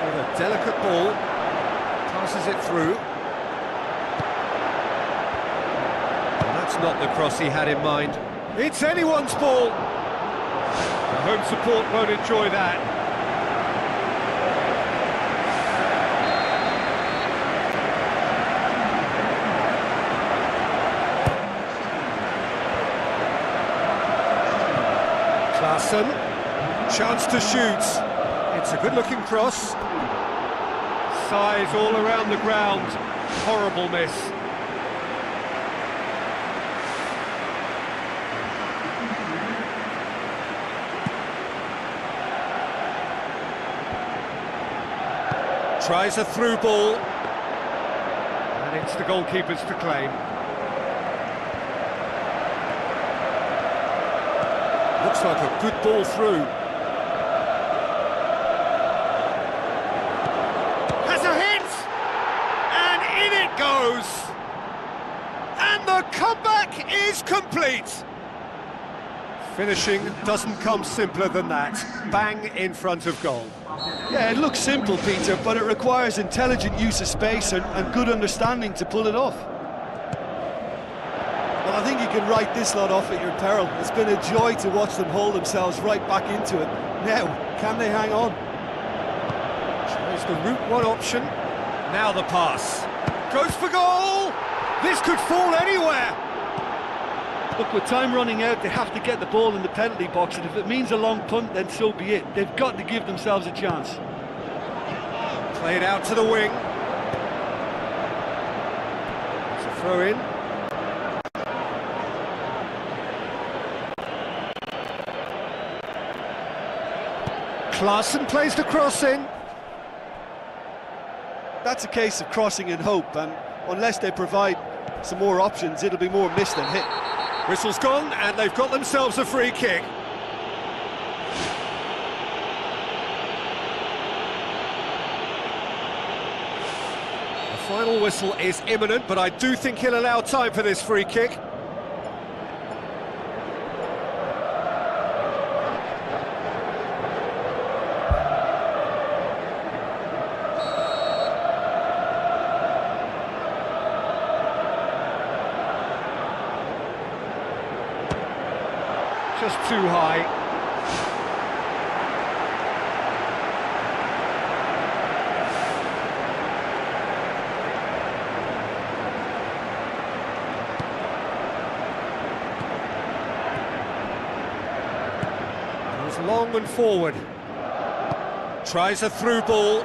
With a delicate ball, passes it through. Well, that's not the cross he had in mind. It's anyone's ball. The home support won't enjoy that. Klaassen, chance to shoot. It's a good-looking cross. Size all around the ground. Horrible miss. Tries a through ball. And it's the goalkeeper's to claim. Looks like a good ball through. Has a hit! And in it goes! And the comeback is complete! Finishing doesn't come simpler than that. Bang in front of goal. Yeah, it looks simple, Peter, but it requires intelligent use of space and good understanding to pull it off. Well, I think you can write this lot off at your peril. It's been a joy to watch them hold themselves right back into it. Now, can they hang on? Tries the route one option. Now the pass. Goes for goal! This could fall anywhere! Look, with time running out, they have to get the ball in the penalty box, and if it means a long punt, then so be it. They've got to give themselves a chance. Played out to the wing. It's a throw in. Klaassen plays the cross in. That's a case of crossing in hope, and unless they provide some more options, it'll be more miss than hit. Whistle's gone, and they've got themselves a free kick. The final whistle is imminent, but I do think he'll allow time for this free kick. Just too high. Goes long and forward. Tries a through ball.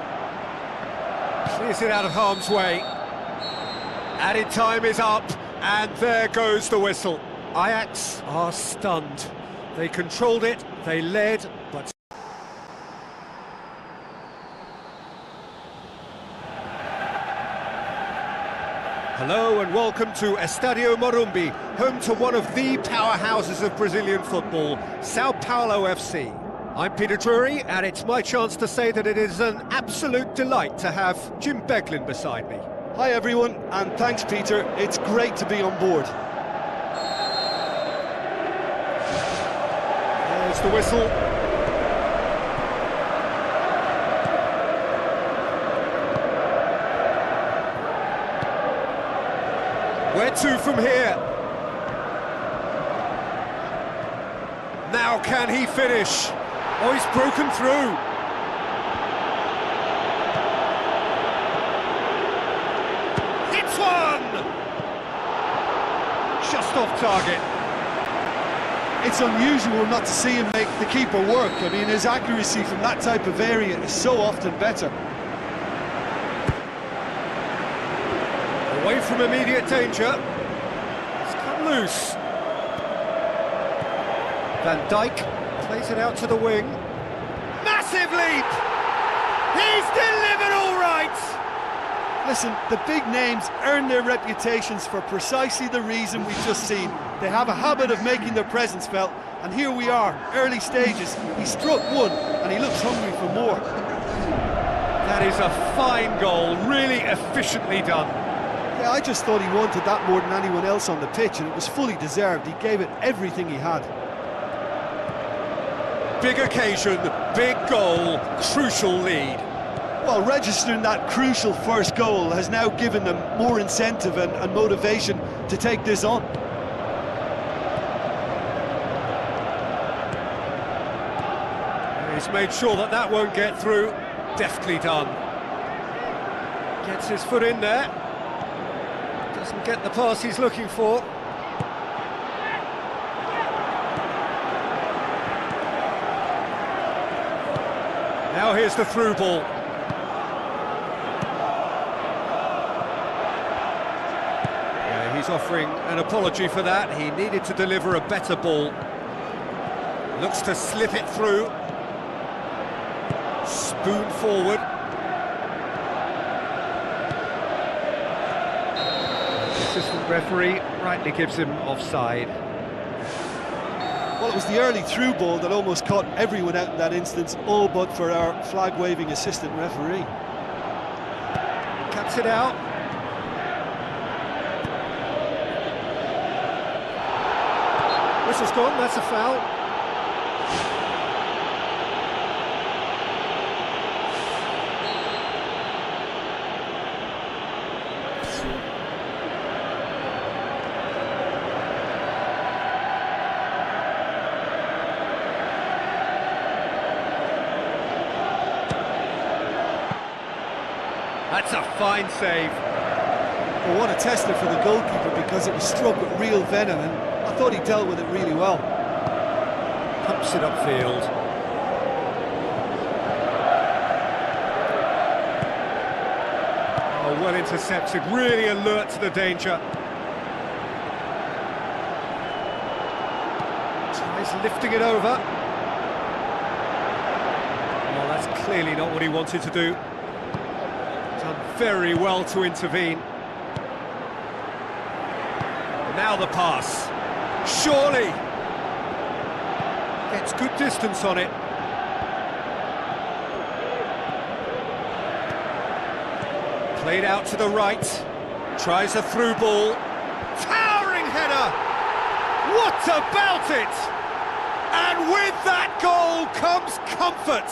Clears it out of harm's way. Added time is up, and there goes the whistle. Ajax are stunned. They controlled it, they led, but... Hello and welcome to Estadio Morumbi, home to one of the powerhouses of Brazilian football, Sao Paulo FC. I'm Peter Drury, and it's my chance to say that it is an absolute delight to have Jim Beglin beside me. Hi everyone, and thanks Peter, it's great to be on board. There's the whistle. Where to from here? Now can he finish? Oh, he's broken through. It's one! Just off target. It's unusual not to see him make the keeper work. I mean, his accuracy from that type of area is so often better. Away from immediate danger. It's come loose. Van Dijk plays it out to the wing. Massive leap! He's delivered all right! Listen, the big names earn their reputations for precisely the reason we've just seen. They have a habit of making their presence felt, and here we are, early stages. He struck one, and he looks hungry for more. That is a fine goal, really efficiently done. Yeah, I just thought he wanted that more than anyone else on the pitch, and it was fully deserved. He gave it everything he had. Big occasion, big goal, crucial lead. Well, registering that crucial first goal has now given them more incentive and motivation to take this on. He's made sure that that won't get through. Deftly done. Gets his foot in there. Doesn't get the pass he's looking for. Now here's the through ball. Yeah, he's offering an apology for that. He needed to deliver a better ball. Looks to slip it through. Spoon forward. The assistant referee rightly gives him offside. Well, it was the early through ball that almost caught everyone out in that instance, all but for our flag-waving assistant referee. Cuts it out. Whistle's gone, that's a foul. That's a fine save. Well, what a tester for the goalkeeper, because it was struck with real venom, and I thought he dealt with it really well. Pumps it upfield. Oh, well intercepted, really alert to the danger. Tries lifting it over. Well, that's clearly not what he wanted to do. Done very well to intervene. Now the pass. Surely! Gets good distance on it. Played out to the right. Tries a through ball. Towering header! What about it? And with that goal comes comfort.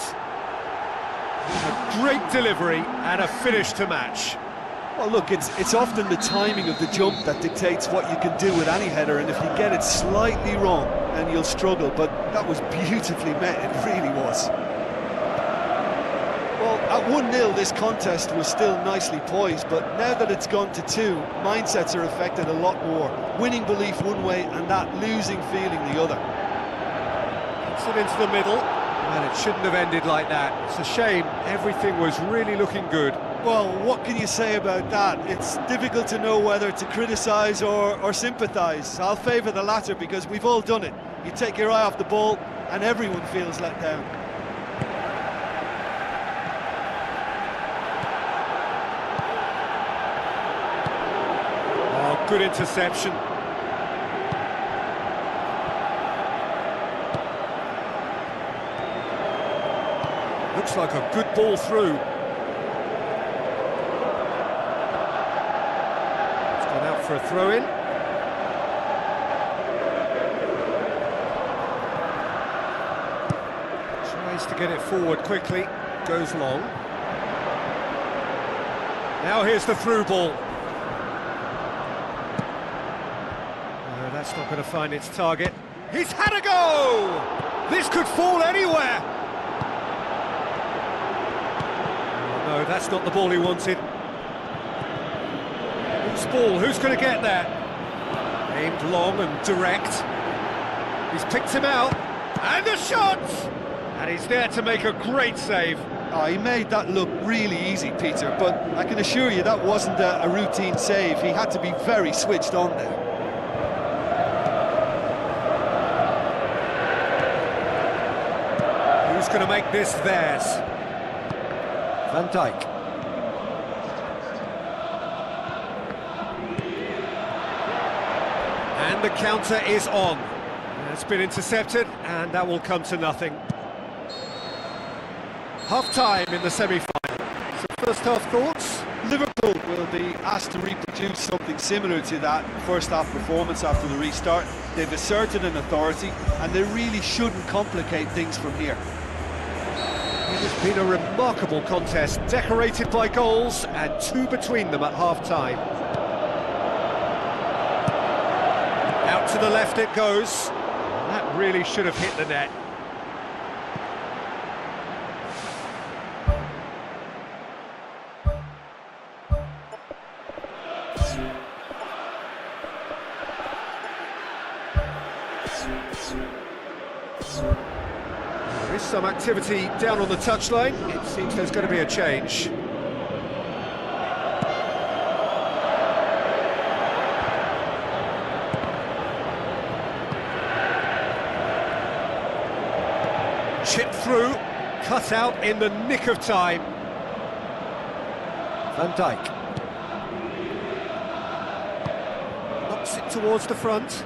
A great delivery and a finish to match. Well, look, it's often the timing of the jump that dictates what you can do with any header, and if you get it slightly wrong, then you'll struggle, but that was beautifully met, it really was. Well, at 1-0, this contest was still nicely poised, but now that it's gone to 2, mindsets are affected a lot more. Winning belief one way and that losing feeling the other. Puts it into the middle, and it shouldn't have ended like that. It's a shame, everything was really looking good. Well, what can you say about that? It's difficult to know whether to criticise or sympathise. I'll favour the latter, because we've all done it. You take your eye off the ball and everyone feels let down. Oh, good interception. Looks like a good ball through. Out for a throw-in. Tries to get it forward quickly, goes long. Now here's the through ball. No, that's not going to find its target. He's had a go! This could fall anywhere! Oh, no, that's not the ball he wanted. Ball, who's going to get there? Aimed long and direct. He's picked him out, and the shot! And he's there to make a great save. Oh, he made that look really easy, Peter, but I can assure you that wasn't a routine save. He had to be very switched on there. Who's going to make this theirs? Van Dijk. And And the counter is on. It's been intercepted, and that will come to nothing. Half-time in the semi-final. So first half thoughts? Liverpool will be asked to reproduce something similar to that first half performance after the restart. They've asserted an authority, and they really shouldn't complicate things from here. It has been a remarkable contest, decorated by goals, and two between them at half-time. Out to the left it goes. That really should have hit the net. There is some activity down on the touchline. It seems there's going to be a change. Chip through, cut out in the nick of time. Van Dijk knocks it towards the front.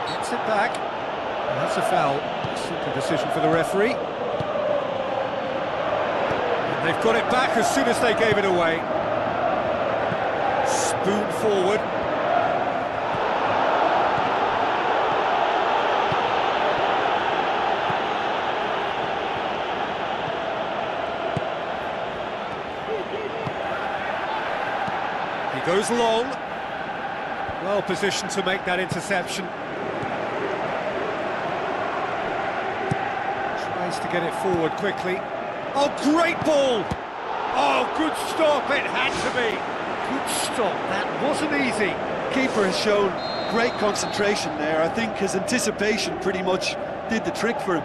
Gets it back. And that's a foul. Simple decision for the referee. And they've got it back as soon as they gave it away. Spoon forward. He goes long. Well positioned to make that interception. Tries to get it forward quickly. Oh, great ball! Oh, good stop, it had to be. Good stop, that wasn't easy. Keeper has shown great concentration there. I think his anticipation pretty much did the trick for him.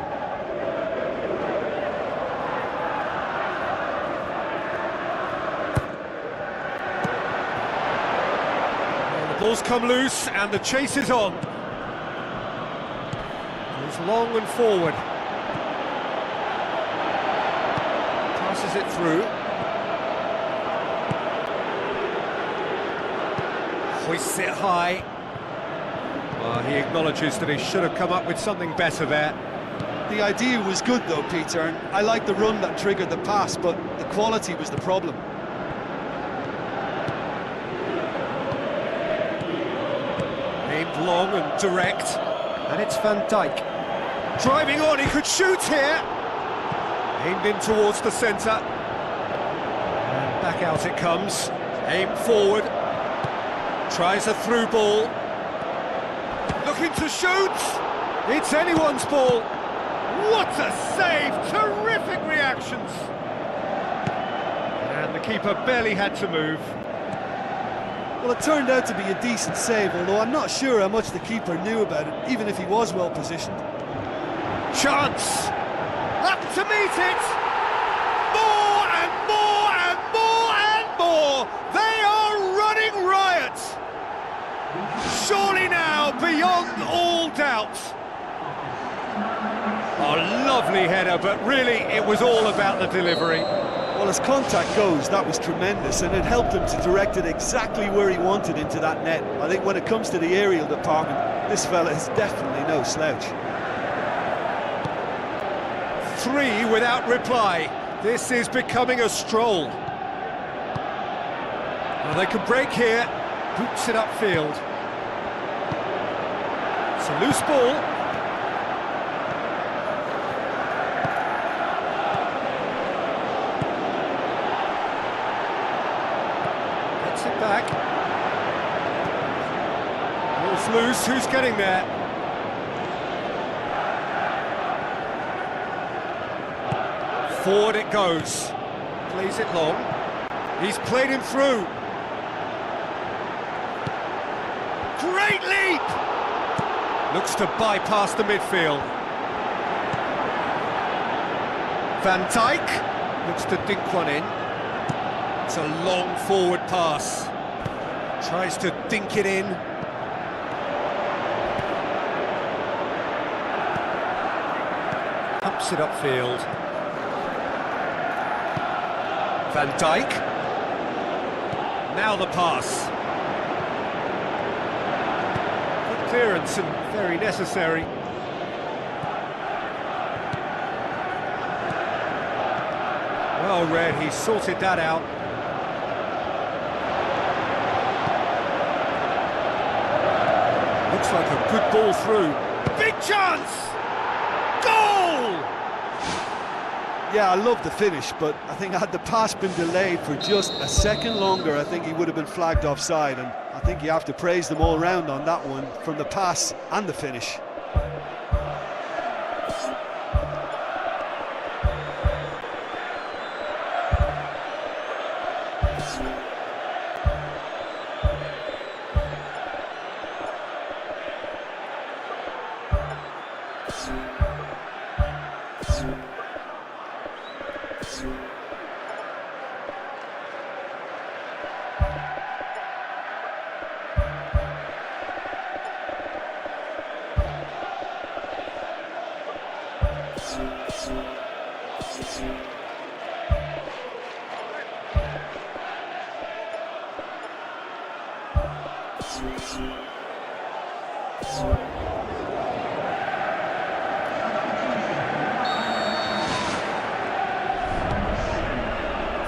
Well, the ball's come loose and the chase is on. Goes long and forward. Passes it through. Hoists it high. Well, he acknowledges that he should have come up with something better there. The idea was good though, Peter, and I like the run that triggered the pass, but the quality was the problem. Aimed long and direct, and it's Van Dijk. Driving on, he could shoot here. Aimed in towards the centre. And back out it comes. Aimed forward. Tries a through ball. Looking to shoot. It's anyone's ball. What a save! Terrific reactions. And the keeper barely had to move. Well, it turned out to be a decent save, although I'm not sure how much the keeper knew about it, even if he was well positioned. Chance! Up to meet it! More and more and more and more! They are running riot! Surely now, beyond all doubt. Oh, lovely header, but really it was all about the delivery. Well, as contact goes, that was tremendous, and it helped him to direct it exactly where he wanted into that net. I think when it comes to the aerial department, this fella is definitely no slouch. 3 without reply. This is becoming a stroll. Well, they can break here. Boots it upfield. It's a loose ball. Gets it back. Ball's loose. Who's getting there? Forward it goes. Plays it long. He's played him through. Great leap! Looks to bypass the midfield. Van Dijk looks to dink one in. It's a long forward pass. Tries to dink it in. Pumps it upfield. Van Dijk. Now the pass. Good clearance and very necessary. Well read, he sorted that out. Looks like a good ball through. Big chance! Goal! Yeah, I love the finish, but I think had the pass been delayed for just a second longer, I think he would have been flagged offside, and I think you have to praise them all round on that one, from the pass and the finish.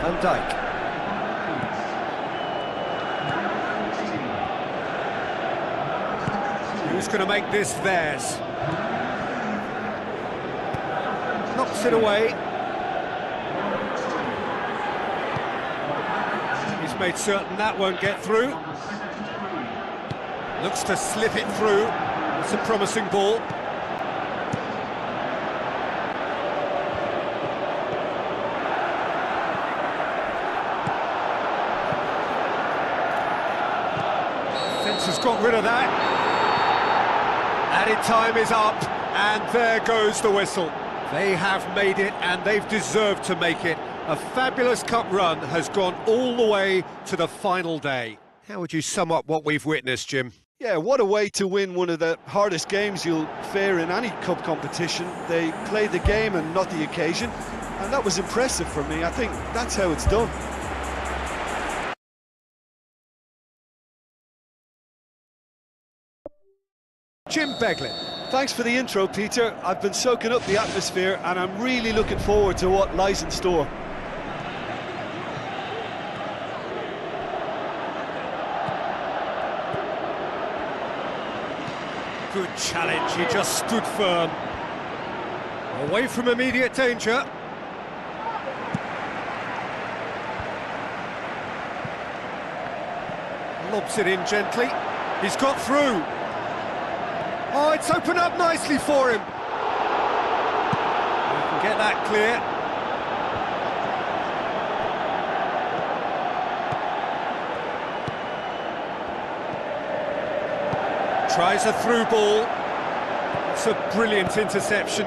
Van Dijk. Who's going to make this theirs? Knocks it away. He's made certain that won't get through. Looks to slip it through. It's a promising ball. Has got rid of that. Added time is up, and there goes the whistle. They have made it, and they've deserved to make it. A fabulous cup run has gone all the way to the final day. How would you sum up what we've witnessed, Jim? Yeah, what a way to win one of the hardest games you'll fare in any cup competition. They played the game and not the occasion, and that was impressive for me. I think that's how it's done. Jim Beglin. Thanks for the intro, Peter. I've been soaking up the atmosphere and I'm really looking forward to what lies in store. Good challenge, he just stood firm. Away from immediate danger. Lobs it in gently. He's got through. Oh, it's opened up nicely for him. He can get that clear. Tries a through ball. It's a brilliant interception.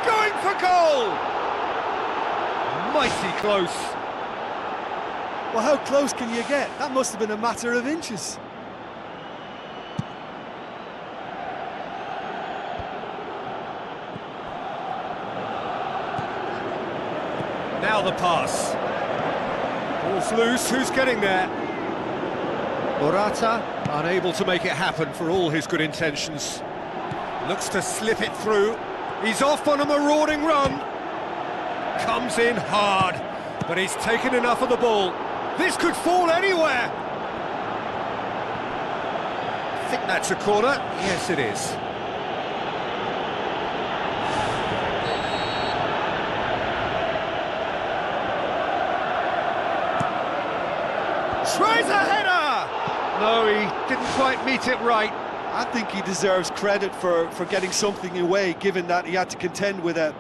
Going for goal! Mighty close. Well, how close can you get? That must have been a matter of inches. Now the pass. Ball's loose, who's getting there? Morata, unable to make it happen for all his good intentions. Looks to slip it through. He's off on a marauding run. Comes in hard, but he's taken enough of the ball. This could fall anywhere. I think that's a corner. Yes, it is. Tries a header! No, he didn't quite meet it right. I think he deserves credit for getting something away, given that he had to contend with a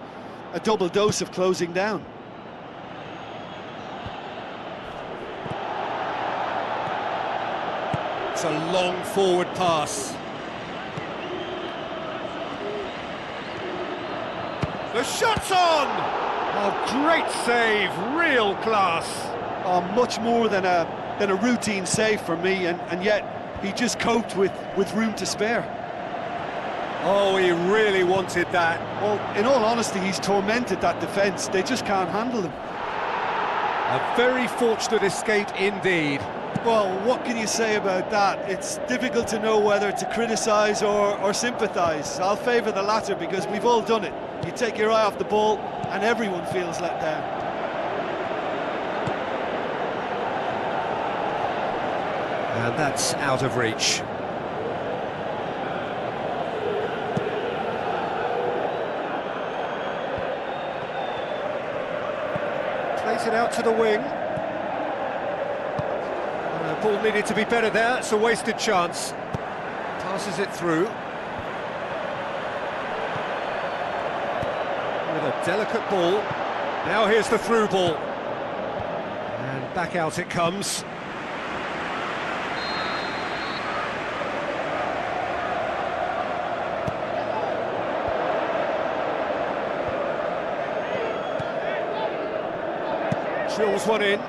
double dose of closing down. It's a long forward pass. The shot's on! Oh, great save, real class. Oh, much more than a routine save for me, and yet he just coped with room to spare. Oh, he really wanted that. Well, in all honesty, he's tormented that defence. They just can't handle him. A very fortunate escape indeed. Well, what can you say about that? It's difficult to know whether to criticise or sympathise. I'll favour the latter because we've all done it. You take your eye off the ball and everyone feels let down. And that's out of reach. Plays it out to the wing. The ball needed to be better there, it's a wasted chance. Passes it through. With a delicate ball. Now here's the through ball. And back out it comes. Drills one in.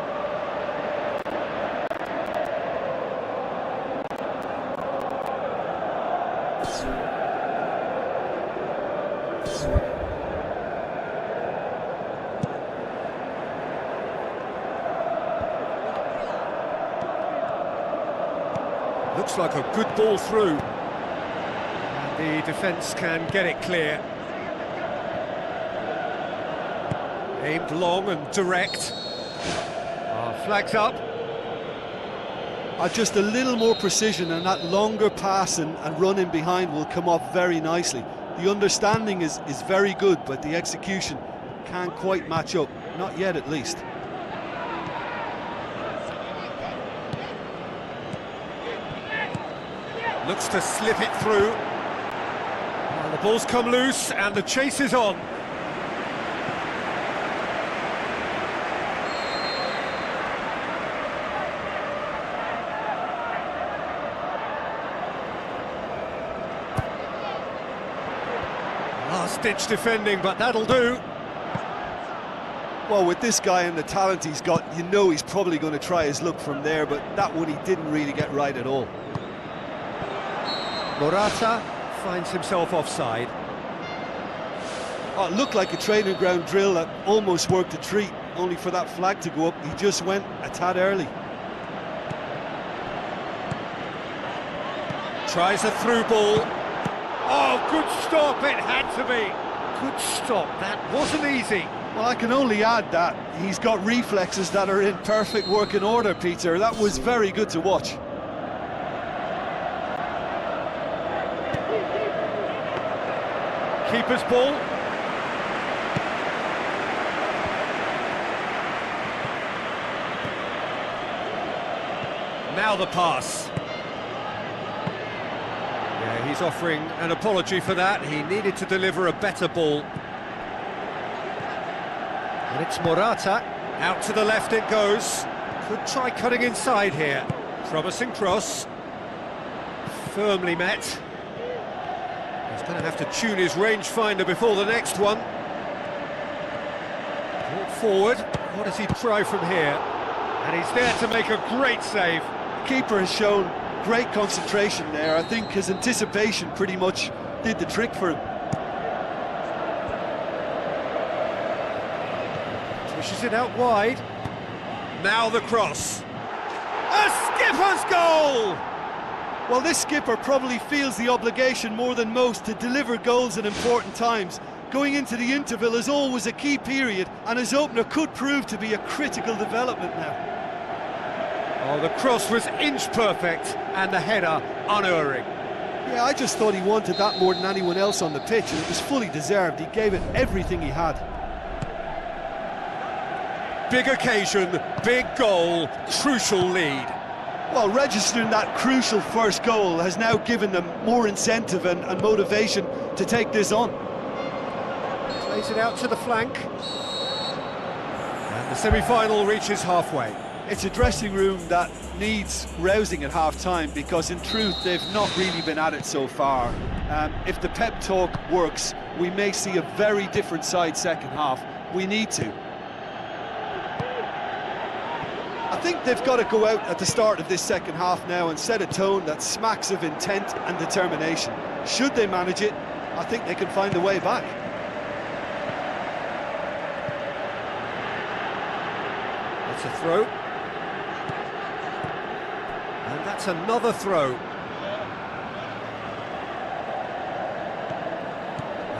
Looks like a good ball through. And the defence can get it clear. Aimed long and direct. Flags up. Just a little more precision and that longer pass and run in behind will come off very nicely. The understanding is very good, but the execution can't quite match up. Not yet, at least. Looks to slip it through. And the ball's come loose and the chase is on. Last-ditch defending, but that'll do. Well, with this guy and the talent he's got, you know he's probably going to try his luck from there, but that one he didn't really get right at all. Morata finds himself offside. Oh, it looked like a training ground drill that almost worked a treat, only for that flag to go up. He just went a tad early. Tries a through ball. Oh, good stop, it had to be. Good stop, that wasn't easy. Well, I can only add that he's got reflexes that are in perfect working order, Peter. That was very good to watch. Keeper's ball. Now the pass. Yeah, he's offering an apology for that. He needed to deliver a better ball. And it's Morata. Out to the left it goes. Could try cutting inside here. Promising cross. Firmly met. He's going to have to tune his rangefinder before the next one. Brought forward. What does he try from here? And he's there to make a great save. The keeper has shown great concentration there. I think his anticipation pretty much did the trick for him. Pushes it out wide. Now the cross. A skipper's goal! Well, this skipper probably feels the obligation more than most to deliver goals at important times. Going into the interval is always a key period, and his opener could prove to be a critical development now. Oh, the cross was inch perfect, and the header unerring. Yeah, I just thought he wanted that more than anyone else on the pitch, and it was fully deserved. He gave it everything he had. Big occasion, big goal, crucial lead. Well, registering that crucial first goal has now given them more incentive and motivation to take this on. Plays it out to the flank. And the semi-final reaches halfway. It's a dressing room that needs rousing at half-time because, in truth, they've not really been at it so far. If the pep talk works, we may see a very different side second half. We need to. I think they've got to go out at the start of this second half now and set a tone that smacks of intent and determination. Should they manage it, I think they can find a way back. That's a throw. And that's another throw.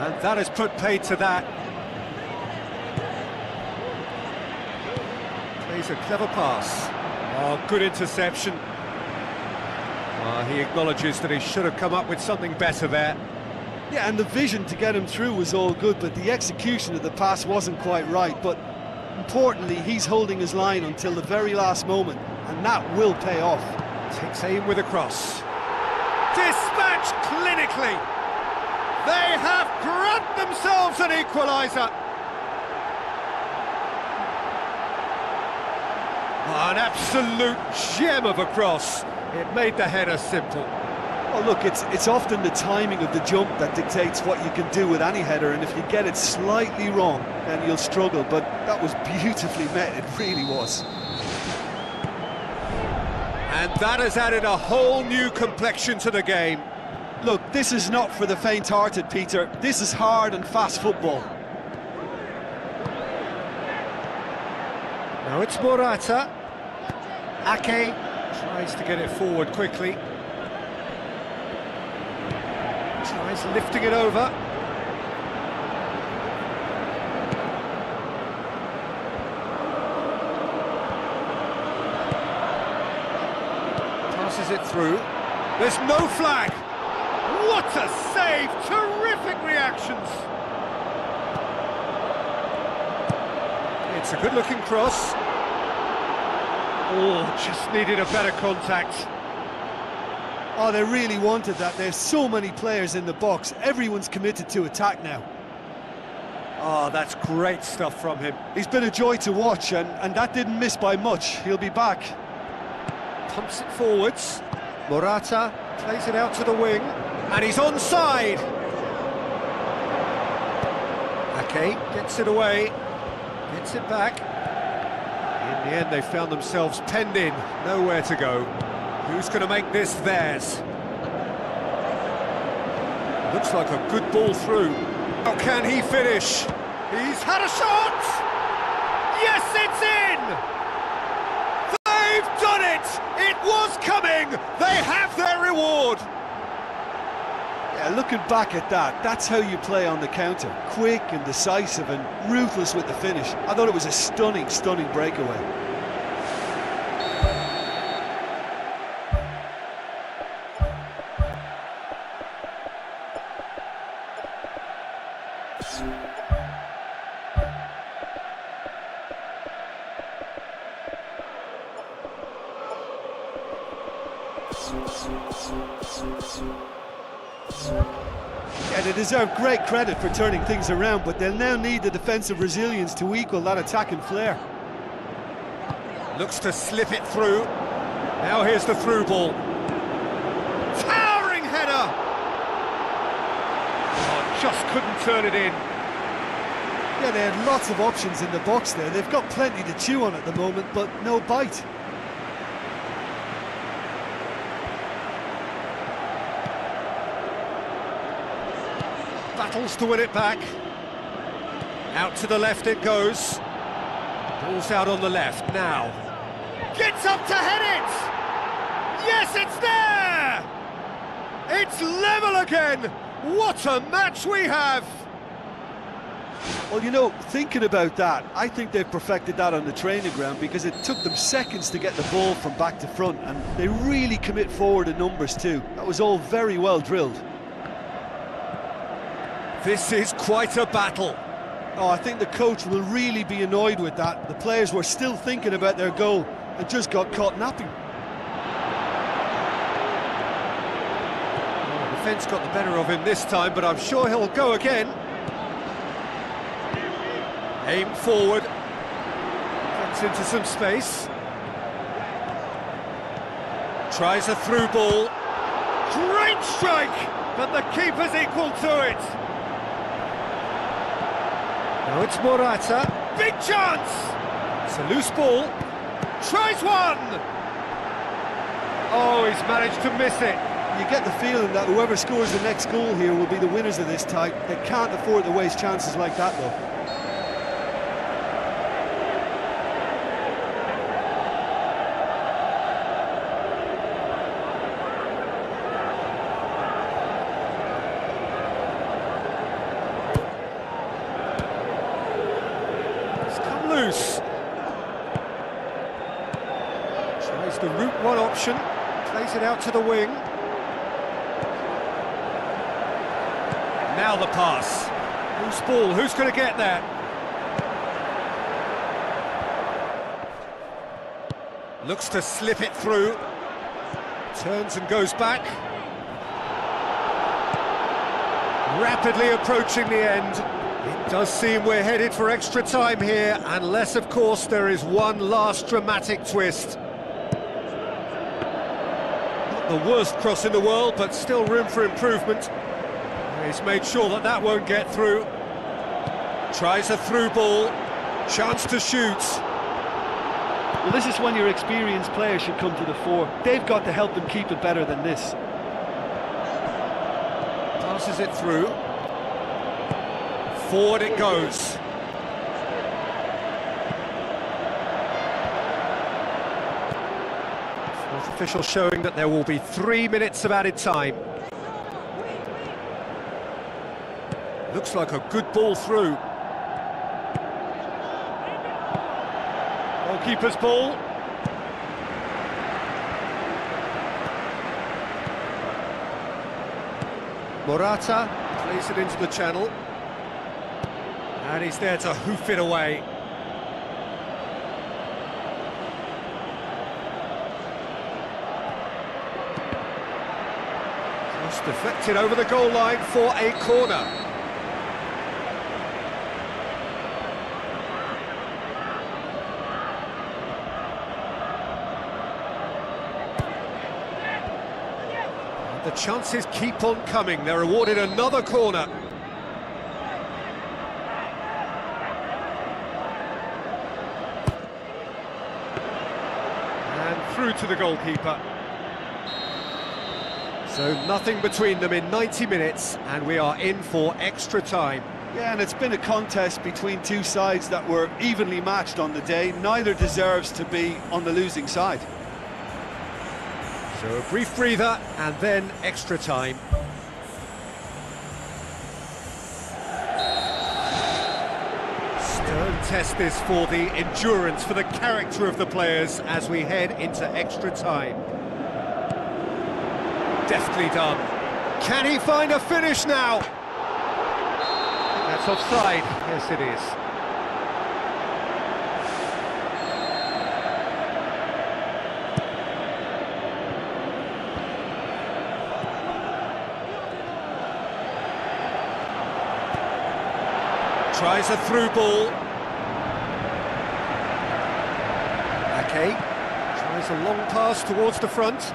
And that has put paid to that. Plays a clever pass. Oh, good interception. He acknowledges that he should have come up with something better there. Yeah, and the vision to get him through was all good, but the execution of the pass wasn't quite right. But importantly, he's holding his line until the very last moment, and that will pay off. Takes aim with a cross. Dispatched clinically. They have grabbed themselves an equaliser. An absolute gem of a cross. It made the header simple. Well, look, it's often the timing of the jump that dictates what you can do with any header, and if you get it slightly wrong, then you'll struggle. But that was beautifully met, it really was. And that has added a whole new complexion to the game. Look, this is not for the faint-hearted, Peter. This is hard and fast football. Now it's Morata. Ake tries to get it forward quickly. Tries lifting it over. Passes it through. There's no flag. What a save! Terrific reactions. It's a good-looking cross. Oh, just needed a better contact. Oh, they really wanted that. There's so many players in the box. Everyone's committed to attack now. Oh, that's great stuff from him. He's been a joy to watch, and that didn't miss by much. He'll be back. Pumps it forwards. Morata plays it out to the wing. And he's onside. Ake gets it away. Gets it back. In the end, they found themselves penned in, nowhere to go. Who's going to make this theirs? Looks like a good ball through. How can he finish? He's had a shot! Yes, it's in! They've done it! It was coming! They have their reward! Yeah, looking back at that, that's how you play on the counter. Quick and decisive and ruthless with the finish. I thought it was a stunning, stunning breakaway. Yeah, they deserve great credit for turning things around, but they'll now need the defensive resilience to equal that attacking flair. Looks to slip it through. Now here's the through ball. Towering header! Oh, just couldn't turn it in. Yeah, they had lots of options in the box there. They've got plenty to chew on at the moment, but no bite. Battles to win it back. Out to the left it goes. Ball's out on the left now. Gets up to head it! Yes, it's there! It's level again! What a match we have! Well, you know, thinking about that, I think they've perfected that on the training ground because it took them seconds to get the ball from back to front, and they really commit forward in numbers too. That was all very well drilled. This is quite a battle. Oh, I think the coach will really be annoyed with that. The players were still thinking about their goal and just got caught napping. Well, the defence got the better of him this time, but I'm sure he'll go again. Aim forward. Gets into some space. Tries a through ball. Great strike, but the keeper's equal to it. Now it's Morata. Big chance! It's a loose ball. Tries one! Oh, he's managed to miss it. You get the feeling that whoever scores the next goal here will be the winners of this tie. They can't afford to waste chances like that, though. Loose. Tries the route one option, plays it out to the wing. Now the pass. Who's ball? Who's going to get there? Looks to slip it through. Turns and goes back. Rapidly approaching the end. It does seem we're headed for extra time here, unless, of course, there is one last dramatic twist. Not the worst cross in the world, but still room for improvement. He's made sure that that won't get through. Tries a through ball. Chance to shoot. Well, this is when your experienced players should come to the fore. They've got to help them keep it better than this. Passes it through. Forward it goes. Fourth official showing that there will be 3 minutes of added time. Looks like a good ball through. Goalkeeper's ball. Morata plays it into the channel. And he's there to hoof it away. Just deflected over the goal line for a corner. And the chances keep on coming. They're awarded another corner. Through to the goalkeeper. So nothing between them in 90 minutes, and we are in for extra time. Yeah, and it's been a contest between two sides that were evenly matched on the day. Neither deserves to be on the losing side. So a brief breather, and then extra time. Test this for the endurance, for the character of the players as we head into extra time. Deftly done. Can he find a finish now? That's offside. Yes, it is. Tries a through ball. Okay, tries a long pass towards the front.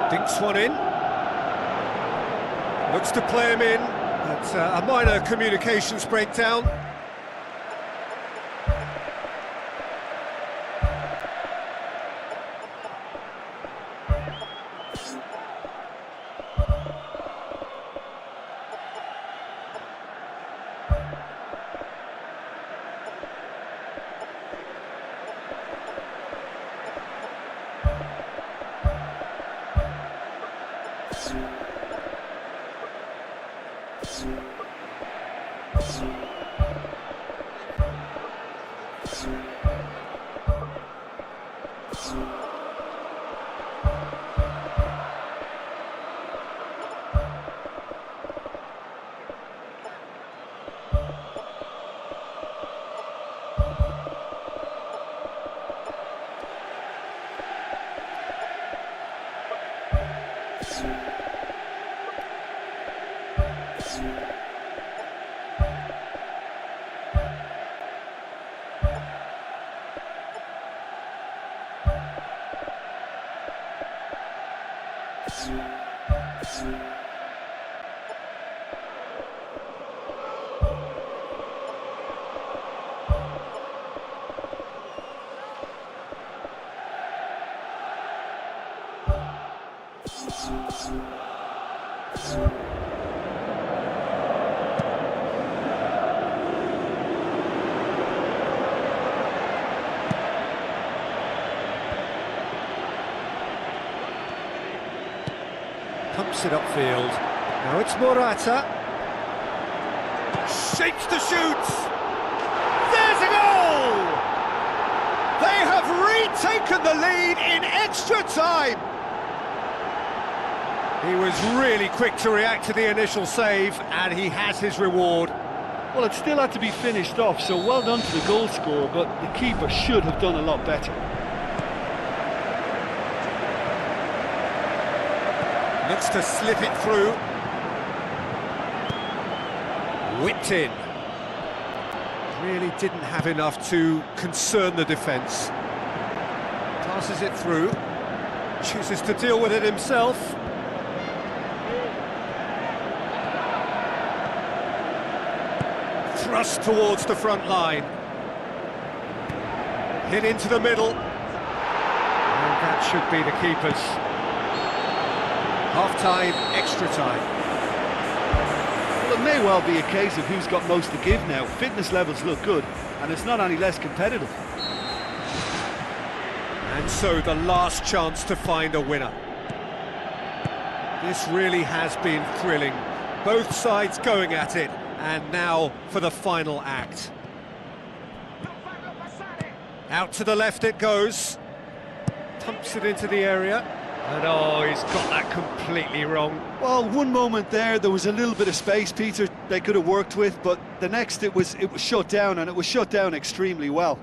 Dinks one in. Looks to play him in, but a minor communications breakdown. Pumps it upfield. Now it's Morata. Shapes the shoots. There's a goal! They have retaken the lead in extra time. He was really quick to react to the initial save, and he has his reward. Well, it still had to be finished off, so well done to the goal scorer, but the keeper should have done a lot better. Looks to slip it through. Whipped in. Really didn't have enough to concern the defence. Passes it through. Chooses to deal with it himself. Thrust towards the front line. Hit into the middle. And that should be the keeper's. Half-time, extra time. Well, it may well be a case of who's got most to give now. Fitness levels look good, and it's not any less competitive. And so the last chance to find a winner. This really has been thrilling. Both sides going at it, and now for the final act. Out to the left it goes. Pumps it into the area. And oh, he's got that completely wrong. Well, one moment there was a little bit of space, Peter, they could have worked with, but the next it was shut down, and it was shut down extremely well.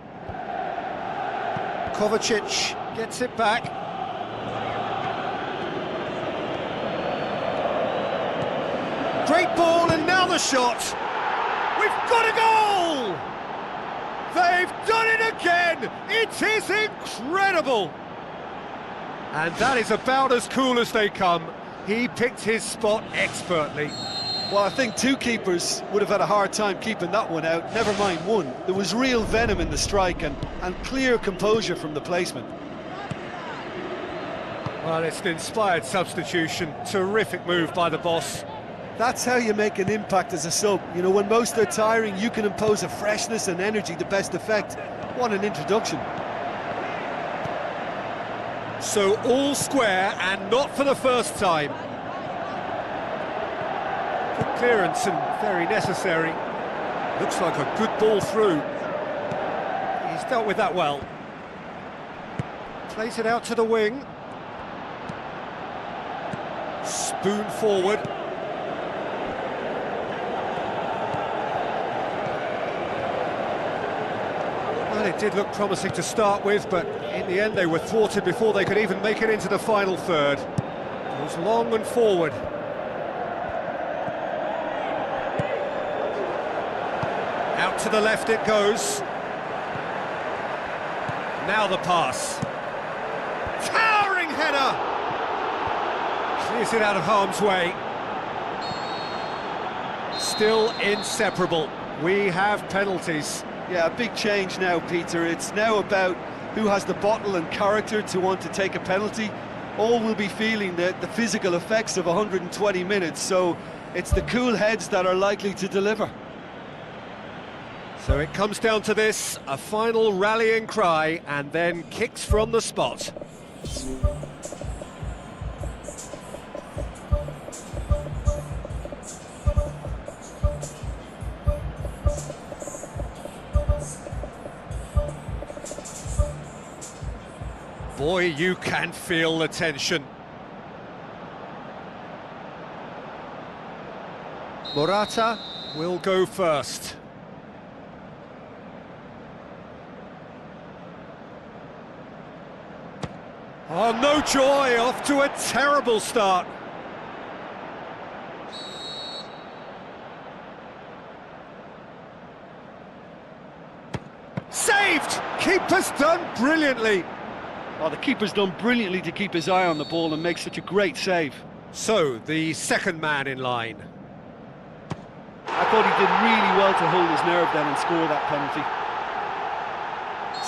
Kovacic gets it back. Great ball, and now the shot. We've got a goal! They've done it again! It is incredible! And that is about as cool as they come. He picked his spot expertly. Well, I think two keepers would have had a hard time keeping that one out, never mind one. There was real venom in the strike and clear composure from the placement. Well, it's an inspired substitution. Terrific move by the boss. That's how you make an impact as a sub. You know, when most are tiring, you can impose a freshness and energy to best effect. What an introduction. So all square, and not for the first time. Good clearance and very necessary. Looks like a good ball through. He's dealt with that well. Plays it out to the wing. Spoon forward. Well, it did look promising to start with, but in the end they were thwarted before they could even make it into the final third. Goes long and forward. Out to the left it goes. Now the pass. Towering header! Clears it out of harm's way. Still inseparable. We have penalties. Yeah, a big change now, Peter. It's now about who has the bottle and character to want to take a penalty. All will be feeling the physical effects of 120 minutes, so it's the cool heads that are likely to deliver. So it comes down to this, a final rallying cry, and then kicks from the spot. Boy, you can feel the tension. Morata will go first. Oh, no joy, off to a terrible start. Saved! Keeper's done brilliantly. Oh, the keeper's done brilliantly to keep his eye on the ball and make such a great save. So, the second man in line. I thought he did really well to hold his nerve then and score that penalty.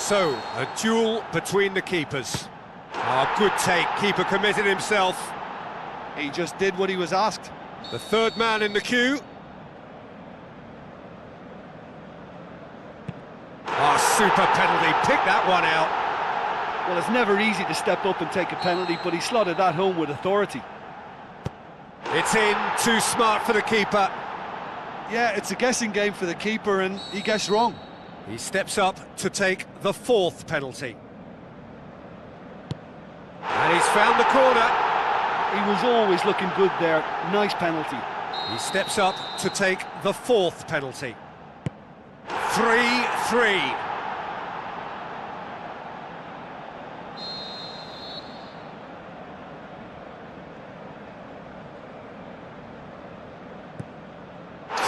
So, a duel between the keepers. Oh, good take, keeper committed himself. He just did what he was asked. The third man in the queue. Oh, super penalty, pick that one out. Well, it's never easy to step up and take a penalty, but he slotted that home with authority. It's in, too smart for the keeper. Yeah, it's a guessing game for the keeper, and he guessed wrong. He steps up to take the fourth penalty. And he's found the corner. He was always looking good there. Nice penalty. He steps up to take the fourth penalty. 3-3.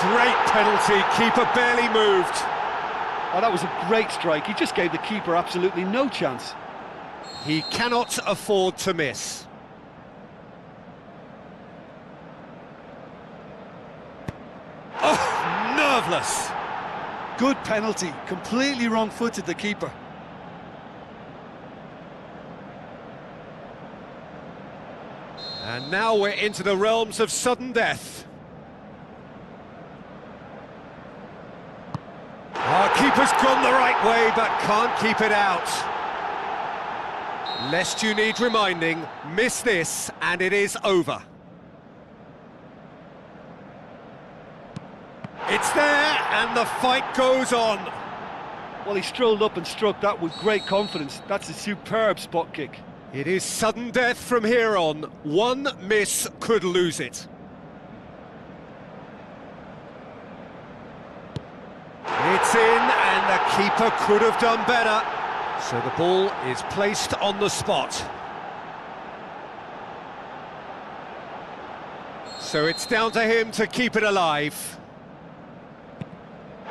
Great penalty, keeper barely moved. Oh, that was a great strike. He just gave the keeper absolutely no chance. He cannot afford to miss. Oh, nerveless. Good penalty, completely wrong-footed the keeper. And now we're into the realms of sudden death. Our keeper's gone the right way, but can't keep it out. Lest you need reminding, miss this and it is over. It's there and the fight goes on. Well, he strolled up and struck that with great confidence. That's a superb spot kick. It is sudden death from here on. One miss could lose it. It's in and the keeper could have done better. So the ball is placed on the spot. So it's down to him to keep it alive.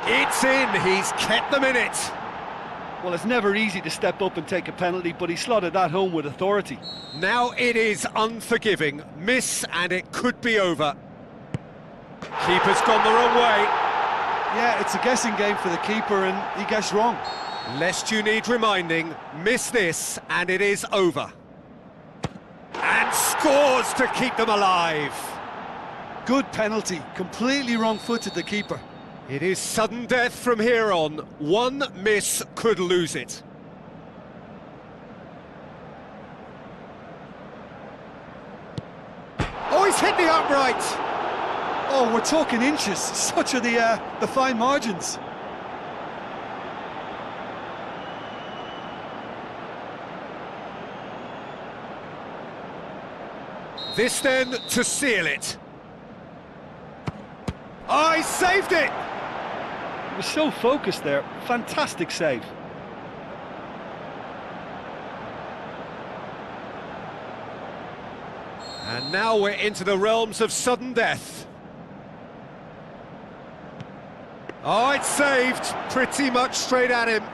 It's in, he's kept them in it. Well, it's never easy to step up and take a penalty, but he slotted that home with authority. Now it is unforgiving. Miss and it could be over. Keeper's gone the wrong way. Yeah, it's a guessing game for the keeper, and he guessed wrong. Lest you need reminding, miss this and it is over. And scores to keep them alive. Good penalty, completely wrong-footed the keeper. It is sudden death from here on. One miss could lose it. Oh, he's hit the upright. Oh, we're talking inches. Such are the fine margins. This then to seal it. Oh, he saved it! He was so focused there. Fantastic save. And now we're into the realms of sudden death. Oh, it's saved. Pretty much straight at him.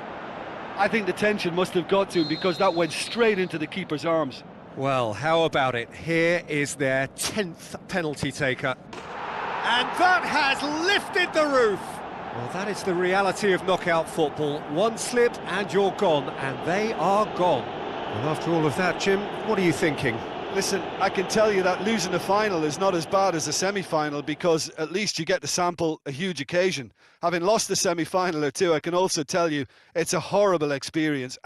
I think the tension must have got to him because that went straight into the keeper's arms. Well, how about it? Here is their 10th penalty taker. And that has lifted the roof! Well, that is the reality of knockout football. One slip and you're gone, and they are gone. And after all of that, Jim, what are you thinking? Listen, I can tell you that losing a final is not as bad as a semi-final, because at least you get to sample a huge occasion. Having lost a semi-final or two, I can also tell you it's a horrible experience.